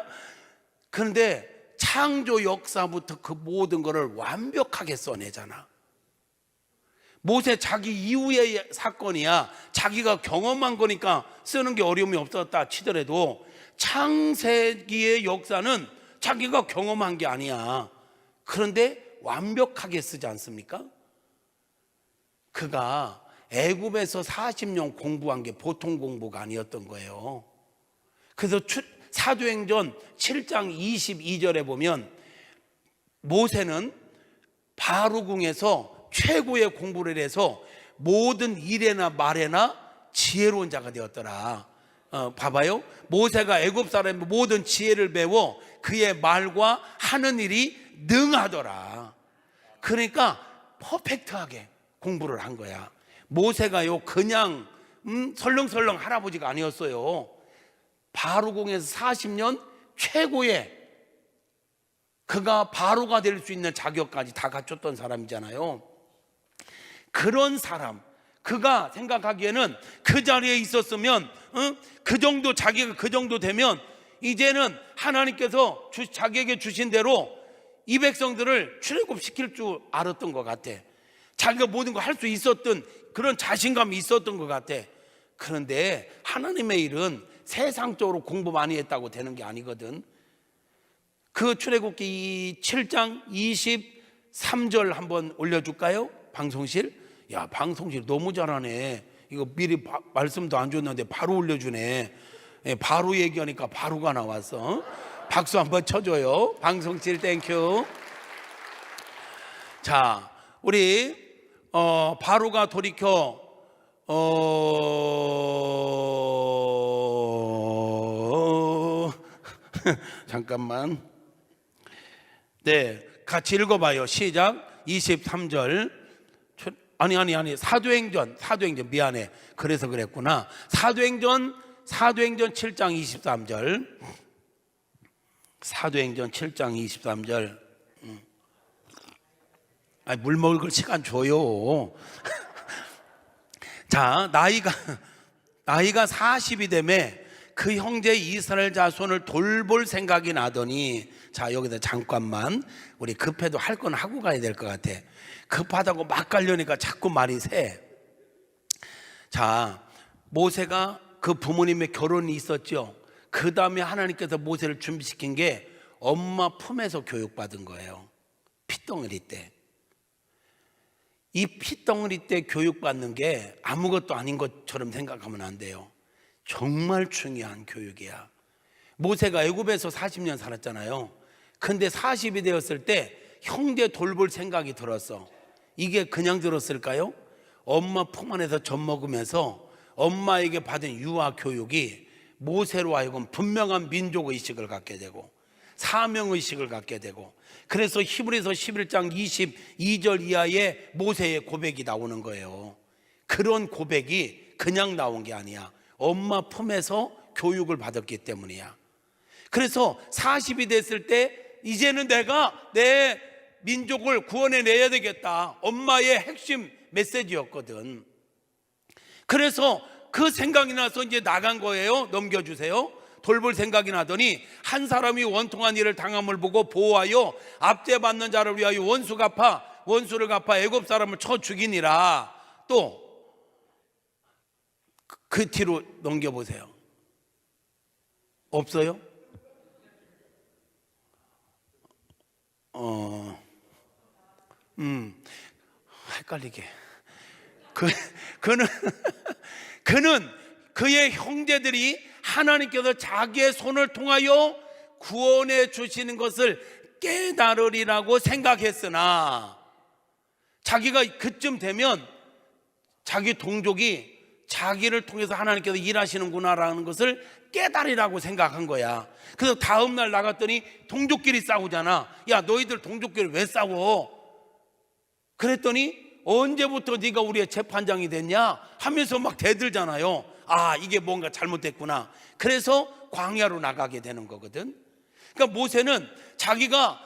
S1: 그런데 창조 역사부터 그 모든 것을 완벽하게 써내잖아. 모세 자기 이후의 사건이야. 자기가 경험한 거니까 쓰는 게 어려움이 없었다 치더라도 창세기의 역사는 자기가 경험한 게 아니야. 그런데 완벽하게 쓰지 않습니까? 그가 애굽에서 40년 공부한 게 보통 공부가 아니었던 거예요. 그래서 사도행전 7장 22절에 보면 모세는 바로궁에서 최고의 공부를 해서 모든 일에나 말에나 지혜로운 자가 되었더라. 봐봐요. 모세가 애굽 사람의 모든 지혜를 배워 그의 말과 하는 일이 능하더라. 그러니까 퍼펙트하게 공부를 한 거야. 모세가요 그냥 설렁설렁 할아버지가 아니었어요. 바로궁에서 40년 최고의, 그가 바로가 될 수 있는 자격까지 다 갖췄던 사람이잖아요. 그런 사람, 그가 생각하기에는 그 자리에 있었으면 그 정도, 자기가 그 정도 되면 이제는 하나님께서 자기에게 주신 대로 이 백성들을 출애굽시킬 줄 알았던 것 같아. 자기가 모든 걸 할 수 있었던 그런 자신감이 있었던 것 같아. 그런데 하나님의 일은 세상적으로 공부 많이 했다고 되는 게 아니거든. 그 출애굽기 7장 23절 한번 올려줄까요? 방송실? 야, 방송실 너무 잘하네. 이거 미리 말씀도 안 줬는데 바로 올려주네. 바로 얘기하니까 바로가 나왔어. 박수 한번 쳐줘요. 방송실 땡큐. 자, 우리 바로가 돌이켜 잠깐만. 네, 같이 읽어봐요. 시작. 23절. 아니 사도행전 미안해. 그래서 그랬구나. 사도행전 7장 23절. 사도행전 7장 23절. 물 먹을 걸 시간 줘요. 자, 나이가 40이 되매 그 형제 이스라엘 자손을 돌볼 생각이 나더니, 자, 여기다 잠깐만, 우리 급해도 할 건 하고 가야 될 것 같아. 급하다고 막 가려니까 자꾸 말이 새. 자, 모세가 그 부모님의 결혼이 있었죠. 그 다음에 하나님께서 모세를 준비시킨 게 엄마 품에서 교육받은 거예요. 핏덩어리 때. 이 핏덩어리 때 교육받는 게 아무것도 아닌 것처럼 생각하면 안 돼요. 정말 중요한 교육이야. 모세가 애굽에서 40년 살았잖아요. 근데 40이 되었을 때 형제 돌볼 생각이 들었어. 이게 그냥 들었을까요? 엄마 품 안에서 젖 먹으면서 엄마에게 받은 유아 교육이 모세로 하여금 분명한 민족의식을 갖게 되고 사명의식을 갖게 되고, 그래서 히브리서 11장 22절 이하에 모세의 고백이 나오는 거예요. 그런 고백이 그냥 나온 게 아니야. 엄마 품에서 교육을 받았기 때문이야. 그래서 40이 됐을 때 이제는 내가 내 민족을 구원해내야 되겠다. 엄마의 핵심 메시지였거든. 그래서 그 생각이 나서 이제 나간 거예요. 넘겨주세요. 돌볼 생각이 나더니 한 사람이 원통한 일을 당함을 보고 보호하여 압제받는 자를 위하여 원수를 갚아 애굽 사람을 쳐 죽이니라. 또 그 뒤로 넘겨보세요. 없어요? 헷갈리게. 그는 그의 형제들이 하나님께서 자기의 손을 통하여 구원해 주시는 것을 깨달으리라고 생각했으나 자기가 그쯤 되면 자기 동족이 자기를 통해서 하나님께서 일하시는구나라는 것을 깨달으라고 생각한 거야. 그래서 다음날 나갔더니 동족끼리 싸우잖아. 야, 너희들 동족끼리 왜 싸워? 그랬더니 언제부터 네가 우리의 재판장이 됐냐 하면서 막 대들잖아요. 아, 이게 뭔가 잘못됐구나. 그래서 광야로 나가게 되는 거거든. 그러니까 모세는 자기가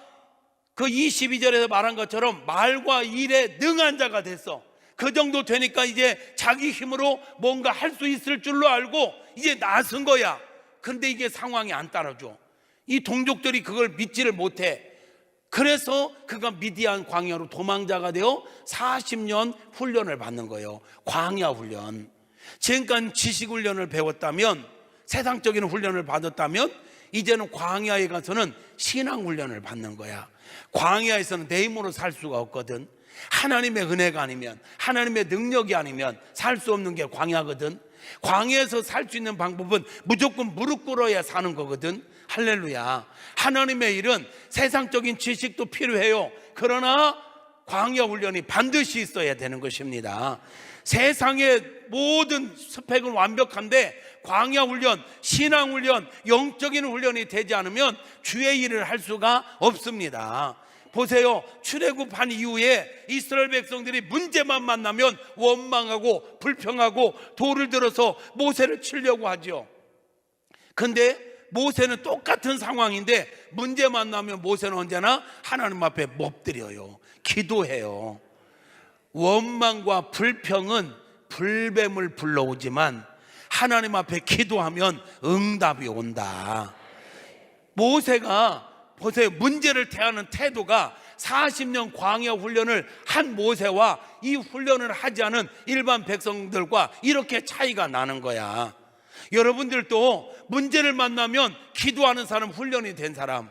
S1: 그 22절에서 말한 것처럼 말과 일에 능한 자가 됐어. 그 정도 되니까 이제 자기 힘으로 뭔가 할 수 있을 줄로 알고 이제 나선 거야. 그런데 이게 상황이 안 따라줘. 이 동족들이 그걸 믿지를 못해. 그래서 그가 미디안 광야로 도망자가 되어 40년 훈련을 받는 거예요. 광야 훈련. 지금까지 지식 훈련을 배웠다면, 세상적인 훈련을 받았다면, 이제는 광야에 가서는 신앙 훈련을 받는 거야. 광야에서는 내 힘으로 살 수가 없거든. 하나님의 은혜가 아니면, 하나님의 능력이 아니면 살 수 없는 게 광야거든. 광야에서 살 수 있는 방법은 무조건 무릎 꿇어야 사는 거거든. 할렐루야. 하나님의 일은 세상적인 지식도 필요해요. 그러나 광야 훈련이 반드시 있어야 되는 것입니다. 세상의 모든 스펙은 완벽한데 광야 훈련, 신앙 훈련, 영적인 훈련이 되지 않으면 주의 일을 할 수가 없습니다. 보세요. 출애굽한 이후에 이스라엘 백성들이 문제만 만나면 원망하고 불평하고 돌을 들어서 모세를 치려고 하죠. 근데 모세는 똑같은 상황인데 문제 만나면 모세는 언제나 하나님 앞에 엎드려요. 기도해요. 원망과 불평은 불뱀을 불러오지만 하나님 앞에 기도하면 응답이 온다. 모세가 보세요. 문제를 대하는 태도가 40년 광야 훈련을 한 모세와 이 훈련을 하지 않은 일반 백성들과 이렇게 차이가 나는 거야. 여러분들도 문제를 만나면 기도하는 사람, 훈련이 된 사람,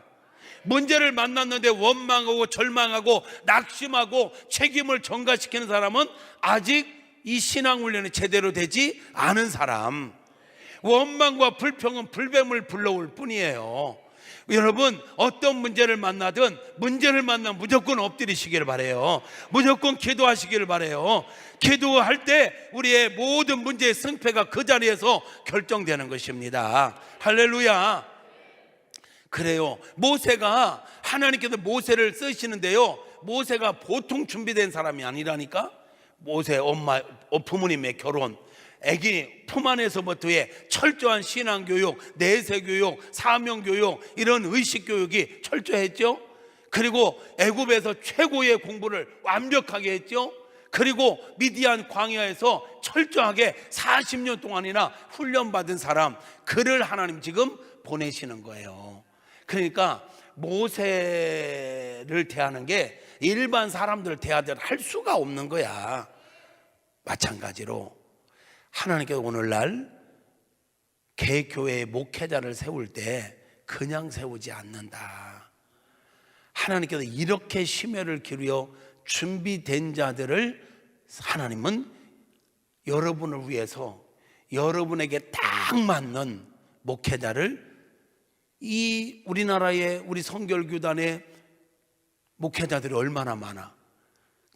S1: 문제를 만났는데 원망하고 절망하고 낙심하고 책임을 전가시키는 사람은 아직 이 신앙 훈련이 제대로 되지 않은 사람. 원망과 불평은 불뱀을 불러올 뿐이에요. 여러분, 어떤 문제를 만나든 문제를 만나면 무조건 엎드리시기를 바라요. 무조건 기도하시기를 바라요. 기도할 때 우리의 모든 문제의 승패가 그 자리에서 결정되는 것입니다. 할렐루야. 그래요. 모세가, 하나님께서 모세를 쓰시는데요, 모세가 보통 준비된 사람이 아니라니까. 모세 부모님의 결혼, 아기 품 안에서부터의 철저한 신앙교육, 내세교육, 사명교육, 이런 의식교육이 철저했죠. 그리고 애굽에서 최고의 공부를 완벽하게 했죠. 그리고 미디안 광야에서 철저하게 40년 동안이나 훈련받은 사람, 그를 하나님 지금 보내시는 거예요. 그러니까 모세를 대하는 게 일반 사람들 대하듯 할 수가 없는 거야. 마찬가지로 하나님께서 오늘날 개교회의 목회자를 세울 때 그냥 세우지 않는다. 하나님께서 이렇게 심혈을 기울여 준비된 자들을 하나님은 여러분을 위해서 여러분에게 딱 맞는 목회자를, 이 우리나라의 우리 성결교단의 목회자들이 얼마나 많아.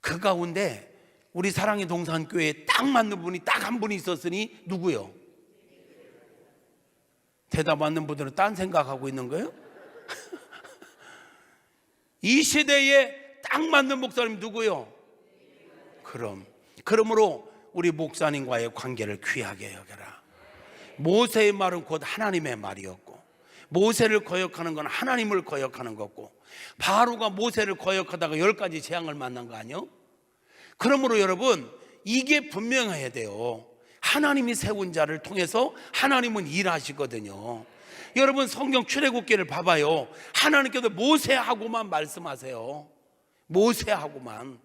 S1: 그 가운데 우리 사랑의 동산교회에 딱 맞는 분이 딱 한 분이 있었으니 누구요? 대답 맞는 분들은 딴 생각하고 있는 거예요? 이 시대에 딱 맞는 목사님 누구요? 그러므로 우리 목사님과의 관계를 귀하게 여겨라. 모세의 말은 곧 하나님의 말이었고, 모세를 거역하는 건 하나님을 거역하는 거고, 바로가 모세를 거역하다가 10가지 재앙을 만난 거 아니요? 그러므로 여러분, 이게 분명해야 돼요. 하나님이 세운 자를 통해서 하나님은 일하시거든요. 여러분, 성경 출애굽기를 봐봐요. 하나님께서 모세하고만 말씀하세요. 모세하고만.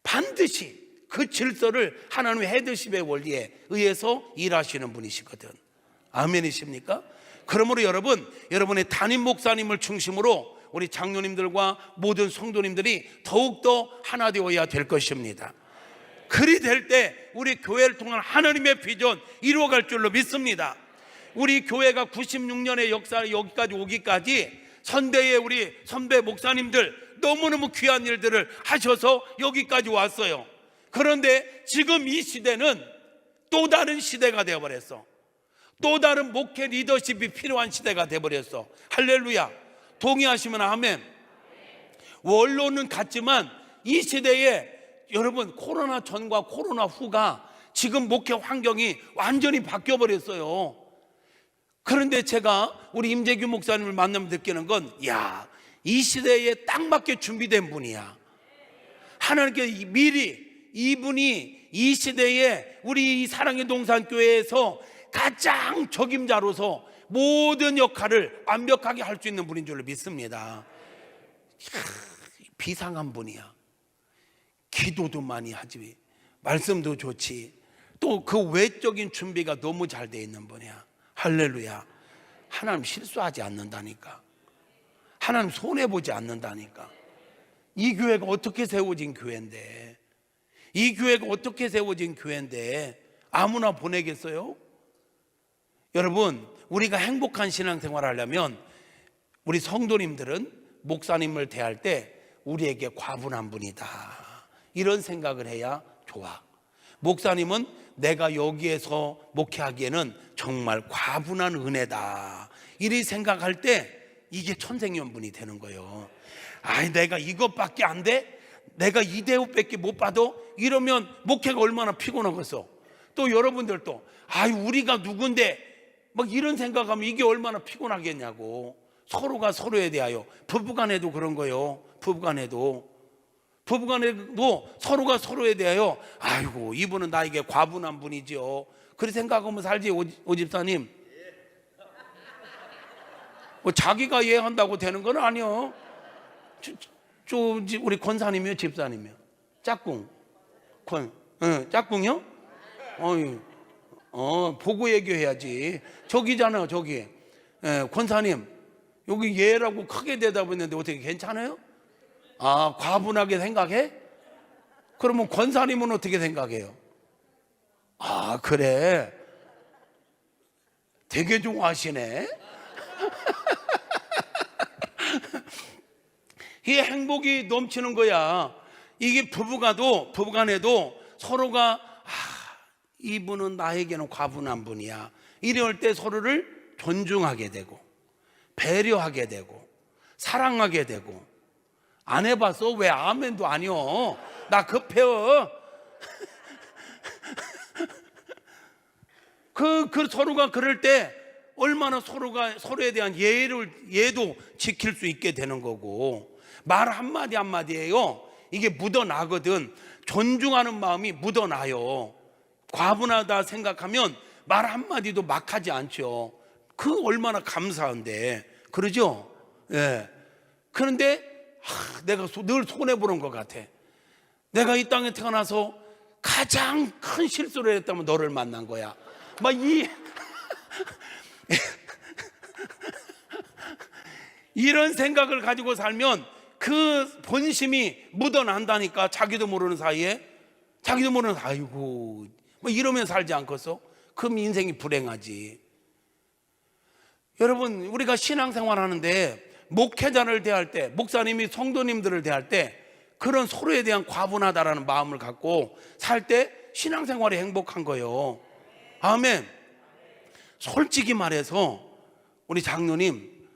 S1: 반드시 그 질서를 하나님의 헤드십의 원리에 의해서 일하시는 분이시거든. 아멘이십니까? 그러므로 여러분, 여러분의 담임 목사님을 중심으로 우리 장로님들과 모든 성도님들이 더욱더 하나 되어야 될 것입니다. 그리 될 때 우리 교회를 통한 하나님의 비전 이루어갈 줄로 믿습니다. 우리 교회가 96년의 역사 여기까지 오기까지 선대의 우리 선배 목사님들 너무너무 귀한 일들을 하셔서 여기까지 왔어요. 그런데 지금 이 시대는 또 다른 시대가 되어버렸어. 또 다른 목회 리더십이 필요한 시대가 되어버렸어. 할렐루야. 동의하시면 아멘. 원론은 같지만 이 시대에 여러분 코로나 전과 코로나 후가 지금 목회 환경이 완전히 바뀌어버렸어요. 그런데 제가 우리 임재규 목사님을 만나면 느끼는 건, 야, 이 시대에 딱 맞게 준비된 분이야. 하나님께 미리 이분이 이 시대에 우리 이 사랑의 동산교회에서 가장 적임자로서 모든 역할을 완벽하게 할 수 있는 분인 줄로 믿습니다. 비상한 분이야. 기도도 많이 하지, 말씀도 좋지, 또 그 외적인 준비가 너무 잘 돼 있는 분이야. 할렐루야. 하나님 실수하지 않는다니까. 하나님 손해보지 않는다니까. 이 교회가 어떻게 세워진 교회인데, 이 교회가 어떻게 세워진 교회인데 아무나 보내겠어요? 여러분, 우리가 행복한 신앙생활을 하려면 우리 성도님들은 목사님을 대할 때 우리에게 과분한 분이다, 이런 생각을 해야 좋아. 목사님은 내가 여기에서 목회하기에는 정말 과분한 은혜다, 이리 생각할 때 이게 천생연분이 되는 거예요. 아이, 내가 이것밖에 안 돼? 내가 이 대우밖에 못 받아? 이러면 목회가 얼마나 피곤하겠어. 또 여러분들도 아이, 우리가 누군데 막 이런 생각하면 이게 얼마나 피곤하겠냐고. 서로가 서로에 대하여, 부부간에도 그런 거예요. 부부간에도 서로가 서로에 대하여, 아이고, 이분은 나에게 과분한 분이죠, 그렇게 생각하면 살지. 오 집사님, 뭐 자기가 이해한다고 되는 건 아니요. 우리 권사님이요, 집사님이요? 짝꿍. 짝꿍이요? 보고 얘기해야지. 저기잖아요, 저기. 권사님, 여기 얘라고 크게 대답했는데 어떻게 괜찮아요? 아, 과분하게 생각해? 그러면 권사님은 어떻게 생각해요? 아, 그래, 되게 좋아하시네. 이 행복이 넘치는 거야. 이게 부부간에도 서로가 이분은 나에게는 과분한 분이야, 이럴 때 서로를 존중하게 되고 배려하게 되고 사랑하게 되고. 안 해봤어? 왜 아멘도 아니요? 나 급해요. 그 서로가 그럴 때 얼마나 서로가 서로에 대한 예도 지킬 수 있게 되는 거고, 말 한마디 한마디에요, 이게 묻어나거든. 존중하는 마음이 묻어나요. 과분하다 생각하면 말 한마디도 막 하지 않죠. 그 얼마나 감사한데, 그러죠? 예. 그런데 내가 늘 손해보는 것 같아. 내가 이 땅에 태어나서 가장 큰 실수를 했다면 너를 만난 거야. 막 이런 생각을 가지고 살면 그 본심이 묻어난다니까. 자기도 모르는 사이에, 아이고, 뭐 이러면 살지 않겠어? 그럼 인생이 불행하지. 여러분, 우리가 신앙생활 하는데 목회자를 대할 때, 목사님이 성도님들을 대할 때 그런 서로에 대한 과분하다라는 마음을 갖고 살 때 신앙생활이 행복한 거예요. 아멘. 솔직히 말해서 우리 장로님,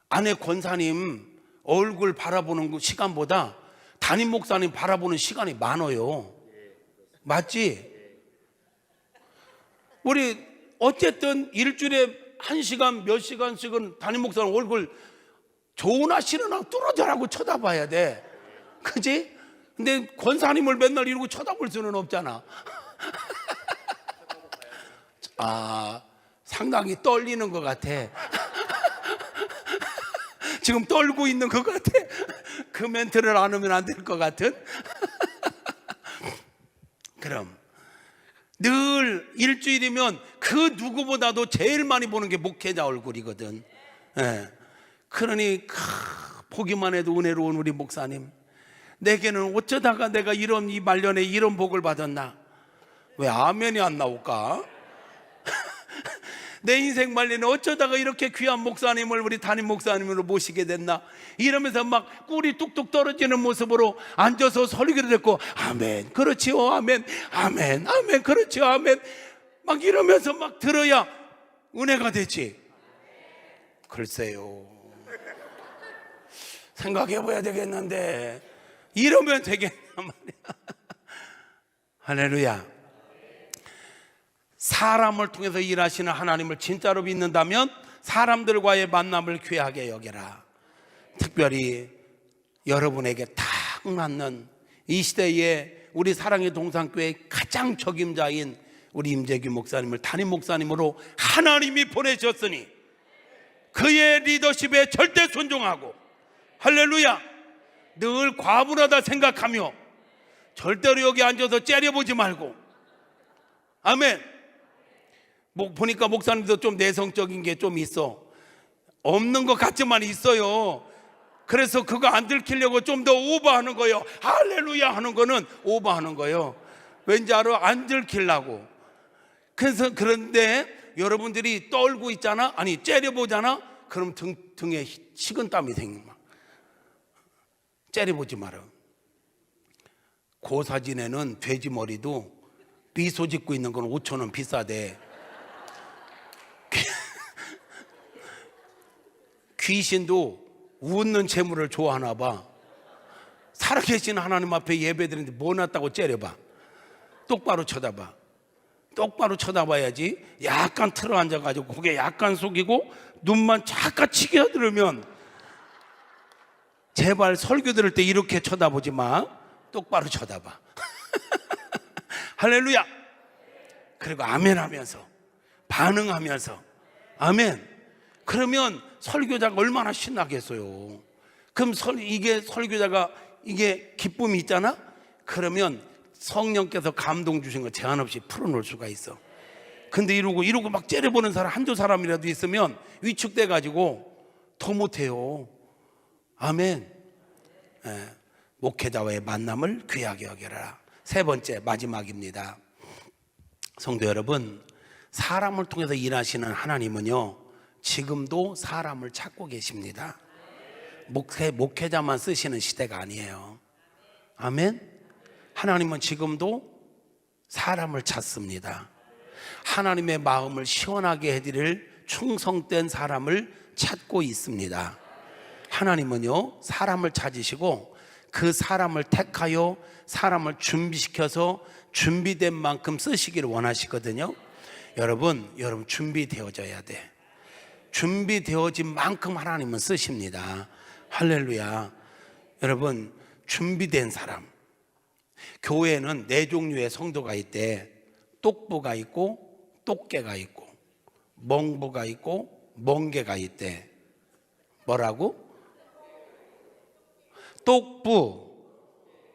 S1: 아내 권사님 얼굴 바라보는 시간보다 담임 목사님 바라보는 시간이 많아요. 맞지? 우리 어쨌든 일주일에 1시간 몇 시간씩은 담임 목사님 얼굴 좋으나 싫으나 뚫어져라고 쳐다봐야 돼. 그지? 근데 권사님을 맨날 이러고 쳐다볼 수는 없잖아. 아, 상당히 떨리는 것 같아. 지금 떨고 있는 것 같아. 그 멘트를 안 하면 안 될 것 같은. 그럼 늘 일주일이면 그 누구보다도 제일 많이 보는 게 목회자 얼굴이거든. 예. 그러니 보기만 해도 은혜로운 우리 목사님, 내게는 어쩌다가 내가 이런 이 말년에 이런 복을 받았나? 왜 아멘이 안 나올까? 내 인생 말리는 어쩌다가 이렇게 귀한 목사님을 우리 담임 목사님으로 모시게 됐나, 이러면서 막 꿀이 뚝뚝 떨어지는 모습으로 앉아서 설교를 했고, 아멘 그렇지요, 아멘 아멘 아멘 그렇지요, 아멘 막 이러면서 막 들어야 은혜가 되지. 글쎄요, 생각해 봐야 되겠는데 이러면 되겠냐 말이야. 할렐루야. 사람을 통해서 일하시는 하나님을 진짜로 믿는다면 사람들과의 만남을 귀하게 여겨라. 특별히 여러분에게 딱 맞는 이 시대에 우리 사랑의 동산교회의 가장 적임자인 우리 임재규 목사님을 담임 목사님으로 하나님이 보내셨으니 그의 리더십에 절대 순종하고, 할렐루야, 늘 과분하다 생각하며 절대로 여기 앉아서 째려보지 말고, 아멘. 보니까 목사님도 좀 내성적인 게 좀 있어. 없는 것 같지만 있어요. 그래서 그거 안 들키려고 좀 더 오버하는 거예요. 할렐루야 하는 거는 오버하는 거예요. 왠지 알아? 안 들키려고. 그래서 그런데 여러분들이 떨고 있잖아, 아니 째려보잖아, 그럼 등에 식은땀이 생겨. 막 째려보지 마라. 고사진에는 돼지 머리도 미소 짓고 있는 건 5,000원 비싸대. 귀신도 웃는 재물을 좋아하나 봐. 살아계신 하나님 앞에 예배드리는데 뭐 났다고 째려봐. 똑바로 쳐다봐. 똑바로 쳐다봐야지. 약간 틀어 앉아가지고 고개 약간 숙이고 눈만 잠깐 치켜들으면, 제발 설교 들을 때 이렇게 쳐다보지 마. 똑바로 쳐다봐. 할렐루야. 그리고 아멘 하면서 반응하면서 아멘. 그러면 설교자가 얼마나 신나겠어요. 그럼 이게 설교자가 이게 기쁨이 있잖아. 그러면 성령께서 감동 주신 거 제한 없이 풀어놓을 수가 있어. 근데 이러고 막 째려보는 사람 한두 사람이라도 있으면 위축돼 가지고 더 못해요. 아멘. 예, 목회자와의 만남을 귀하게 여겨라. 세 번째, 마지막입니다. 성도 여러분, 사람을 통해서 일하시는 하나님은요, 지금도 사람을 찾고 계십니다. 목회자만 쓰시는 시대가 아니에요. 아멘. 하나님은 지금도 사람을 찾습니다. 하나님의 마음을 시원하게 해드릴 충성된 사람을 찾고 있습니다. 하나님은요, 사람을 찾으시고 그 사람을 택하여 사람을 준비시켜서 준비된 만큼 쓰시기를 원하시거든요. 여러분 준비되어져야 돼. 준비되어진 만큼 하나님은 쓰십니다. 할렐루야. 여러분, 준비된 사람. 교회에는 네 종류의 성도가 있대. 똑부가 있고 똑개가 있고 멍부가 있고 멍개가 있대. 뭐라고? 똑부,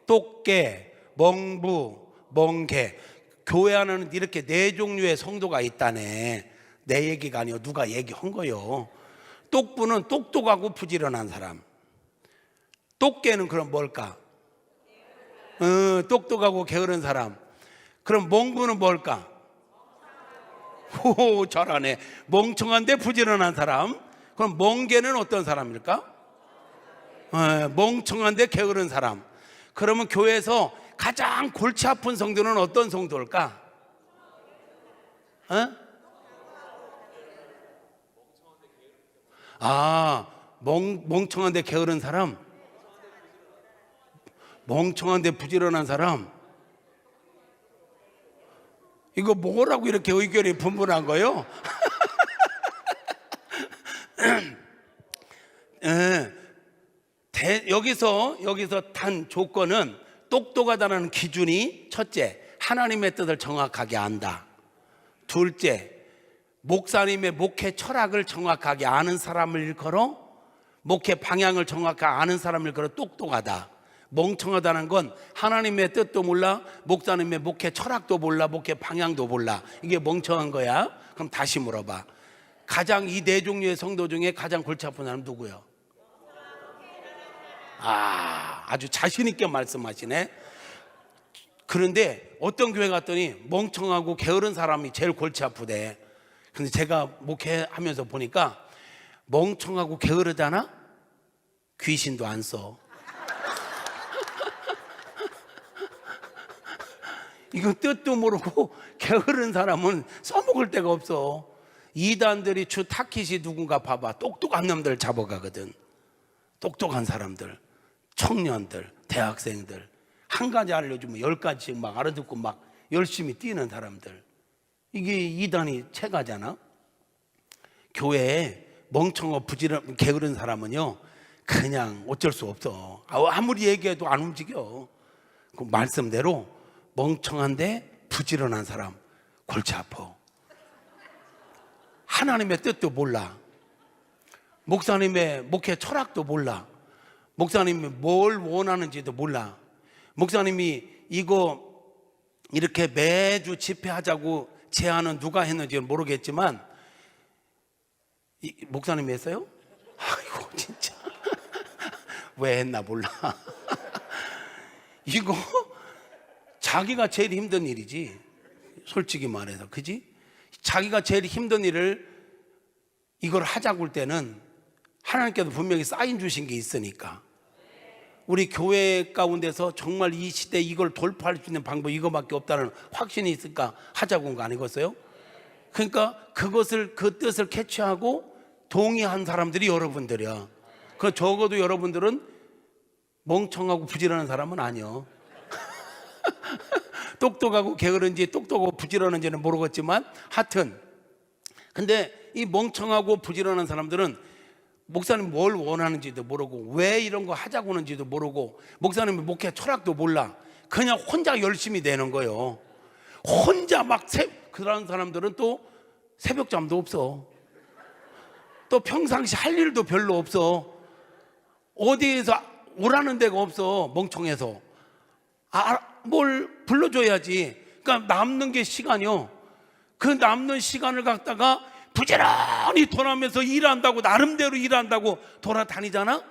S1: 똑개, 멍부, 멍개. 교회 안에는 이렇게 네 종류의 성도가 있다네. 내 얘기가 아니고 누가 얘기한 거요. 똑부는 똑똑하고 부지런한 사람. 똑개는 그럼 뭘까? 똑똑하고 게으른 사람. 그럼 멍부는 뭘까? 오, 잘하네. 멍청한데 부지런한 사람. 그럼 멍개는 어떤 사람일까? 멍청한데 게으른 사람. 그러면 교회에서 가장 골치 아픈 성도는 어떤 성도일까? 멍청한데 게으른 사람, 멍청한데 부지런한 사람. 이거 뭐라고 이렇게 의견이 분분한 거요? 여기서 단 조건은 똑똑하다는 기준이, 첫째, 하나님의 뜻을 정확하게 안다. 둘째, 목사님의 목회 철학을 정확하게 아는 사람을 일컬어, 목회 방향을 정확하게 아는 사람을 일컬어 똑똑하다. 멍청하다는 건 하나님의 뜻도 몰라, 목사님의 목회 철학도 몰라, 목회 방향도 몰라. 이게 멍청한 거야? 그럼 다시 물어봐. 가장 이 네 종류의 성도 중에 가장 골치 아픈 사람 누구예요? 아주 자신 있게 말씀하시네. 그런데 어떤 교회 갔더니 멍청하고 게으른 사람이 제일 골치 아프대. 근데 제가 목회하면서 보니까 멍청하고 게으르잖아? 귀신도 안 써. 이거 뜻도 모르고 게으른 사람은 써먹을 데가 없어. 이단들이 주 타깃이 누군가 봐봐. 똑똑한 놈들 잡아가거든. 똑똑한 사람들, 청년들, 대학생들, 한 가지 알려주면 10가지씩 막 알아듣고 막 열심히 뛰는 사람들. 이게 이단이 체가잖아. 교회에 멍청하고 부지런 게으른 사람은요 그냥 어쩔 수 없어. 아무리 얘기해도 안 움직여. 그 말씀대로 멍청한데 부지런한 사람 골치 아파. 하나님의 뜻도 몰라. 목사님의 목회 철학도 몰라. 목사님이 뭘 원하는지도 몰라. 목사님이 이거 이렇게 매주 집회하자고 제안은 누가 했는지는 모르겠지만 목사님이 했어요? 아이고 진짜 왜 했나 몰라. 이거 자기가 제일 힘든 일이지. 솔직히 말해서 그지? 자기가 제일 힘든 일을 이걸 하자고 할 때는 하나님께서 분명히 사인 주신 게 있으니까. 우리 교회 가운데서 정말 이 시대에 이걸 돌파할 수 있는 방법이 이거밖에 없다는 확신이 있으니까 하자고 한 거 아니겠어요? 그러니까 그것을 그 뜻을 캐치하고 동의한 사람들이 여러분들이야. 그 적어도 여러분들은 멍청하고 부지런한 사람은 아니요. 똑똑하고 게으른지 똑똑하고 부지런한지는 모르겠지만 하여튼 근데 이 멍청하고 부지런한 사람들은 목사님 뭘 원하는지도 모르고 왜 이런 거 하자고 하는지도 모르고 목사님의 목회 철학도 몰라. 그냥 혼자 열심히 되는 거예요. 혼자 막 그런 사람들은 또 새벽잠도 없어. 또 평상시 할 일도 별로 없어. 어디에서 오라는 데가 없어. 멍청해서. 뭘 불러줘야지. 그러니까 남는 게 시간이요. 그 남는 시간을 갖다가 부지런히 돌아가면서 일한다고 나름대로 일한다고 돌아다니잖아.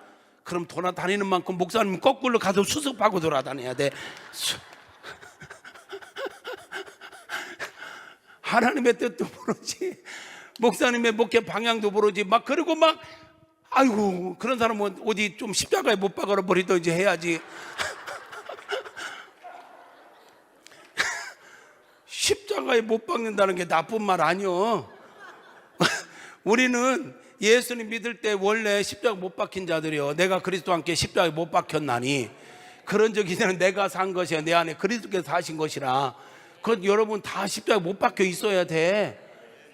S1: 그럼 돌아다니는 만큼 목사님은 거꾸로 가서 수습하고 돌아다녀야 돼. 하나님의 뜻도 모르지 목사님의 목회 방향도 모르지 막 그리고 막 아이고 그런 사람은 어디 좀 십자가에 못 박아 버리든지 해야지. 십자가에 못 박는다는 게 나쁜 말 아니요. 우리는 예수님 믿을 때 원래 십자가 못 박힌 자들이요. 내가 그리스도와 함께 십자가에 못 박혔나니 그런 적이 있으면 내가 산 것이야. 내 안에 그리스도께서 사신 것이라. 그건 여러분 다 십자가에 못 박혀 있어야 돼.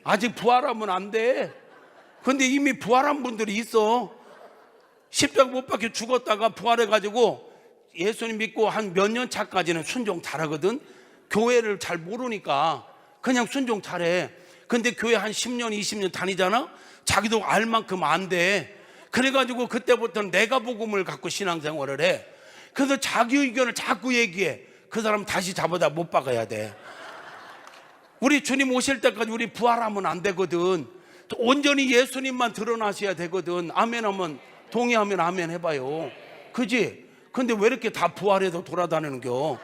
S1: 아직 부활하면 안 돼. 근데 이미 부활한 분들이 있어. 십자가 못 박혀 죽었다가 부활해가지고 예수님 믿고 한 몇 년 차까지는 순종 잘하거든. 교회를 잘 모르니까 그냥 순종 잘해. 근데 교회 한 10년 20년 다니잖아. 자기도 알 만큼 안 돼. 그래가지고 그때부터는 내가 복음을 갖고 신앙생활을 해. 그래서 자기 의견을 자꾸 얘기해. 그 사람 다시 잡아다 못 박아야 돼. 우리 주님 오실 때까지 우리 부활하면 안 되거든. 온전히 예수님만 드러나셔야 되거든. 아멘 하면 동의하면 아멘 해봐요. 그지? 근데 왜 이렇게 다 부활해서 돌아다니는겨?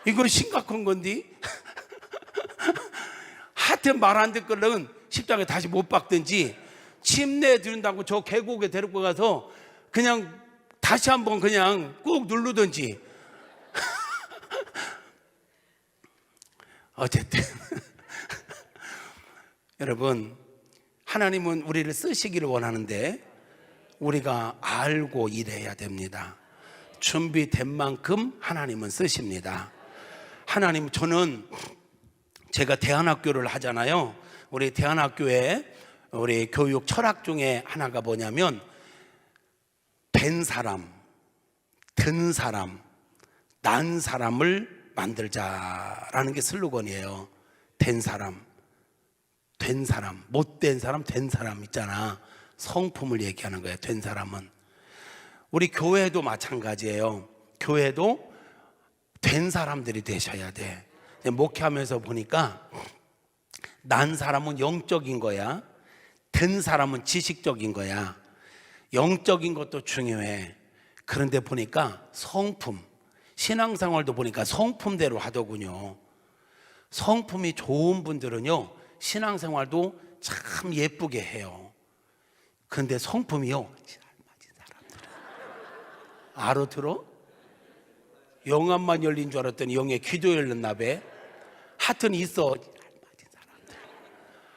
S1: 이건 심각한 건데. 하여튼 말 안 듣거든 십자가에 다시 못 박든지 침례 드린다고 저 계곡에 데리고 가서 그냥 다시 한번 그냥 꾹 누르든지. 어쨌든 여러분 하나님은 우리를 쓰시기를 원하는데 우리가 알고 일해야 됩니다. 준비된 만큼 하나님은 쓰십니다. 하나님, 저는 제가 대안학교를 하잖아요. 우리 대안학교에 우리 교육 철학 중에 하나가 뭐냐면 된 사람, 든 사람, 난 사람을 만들자라는 게 슬로건이에요. 된 사람, 된 사람, 못된 사람, 된 사람 있잖아. 성품을 얘기하는 거예요. 된 사람은. 우리 교회도 마찬가지예요. 교회도 된 사람들이 되셔야 돼. 목회하면서 보니까 난 사람은 영적인 거야. 된 사람은 지식적인 거야. 영적인 것도 중요해. 그런데 보니까 성품, 신앙생활도 보니까 성품대로 하더군요. 성품이 좋은 분들은요 신앙생활도 참 예쁘게 해요. 그런데 성품이요, 알아들어? 영암만 열린 줄 알았더니 영에 귀도 열렸나 봐. 하여튼 있어.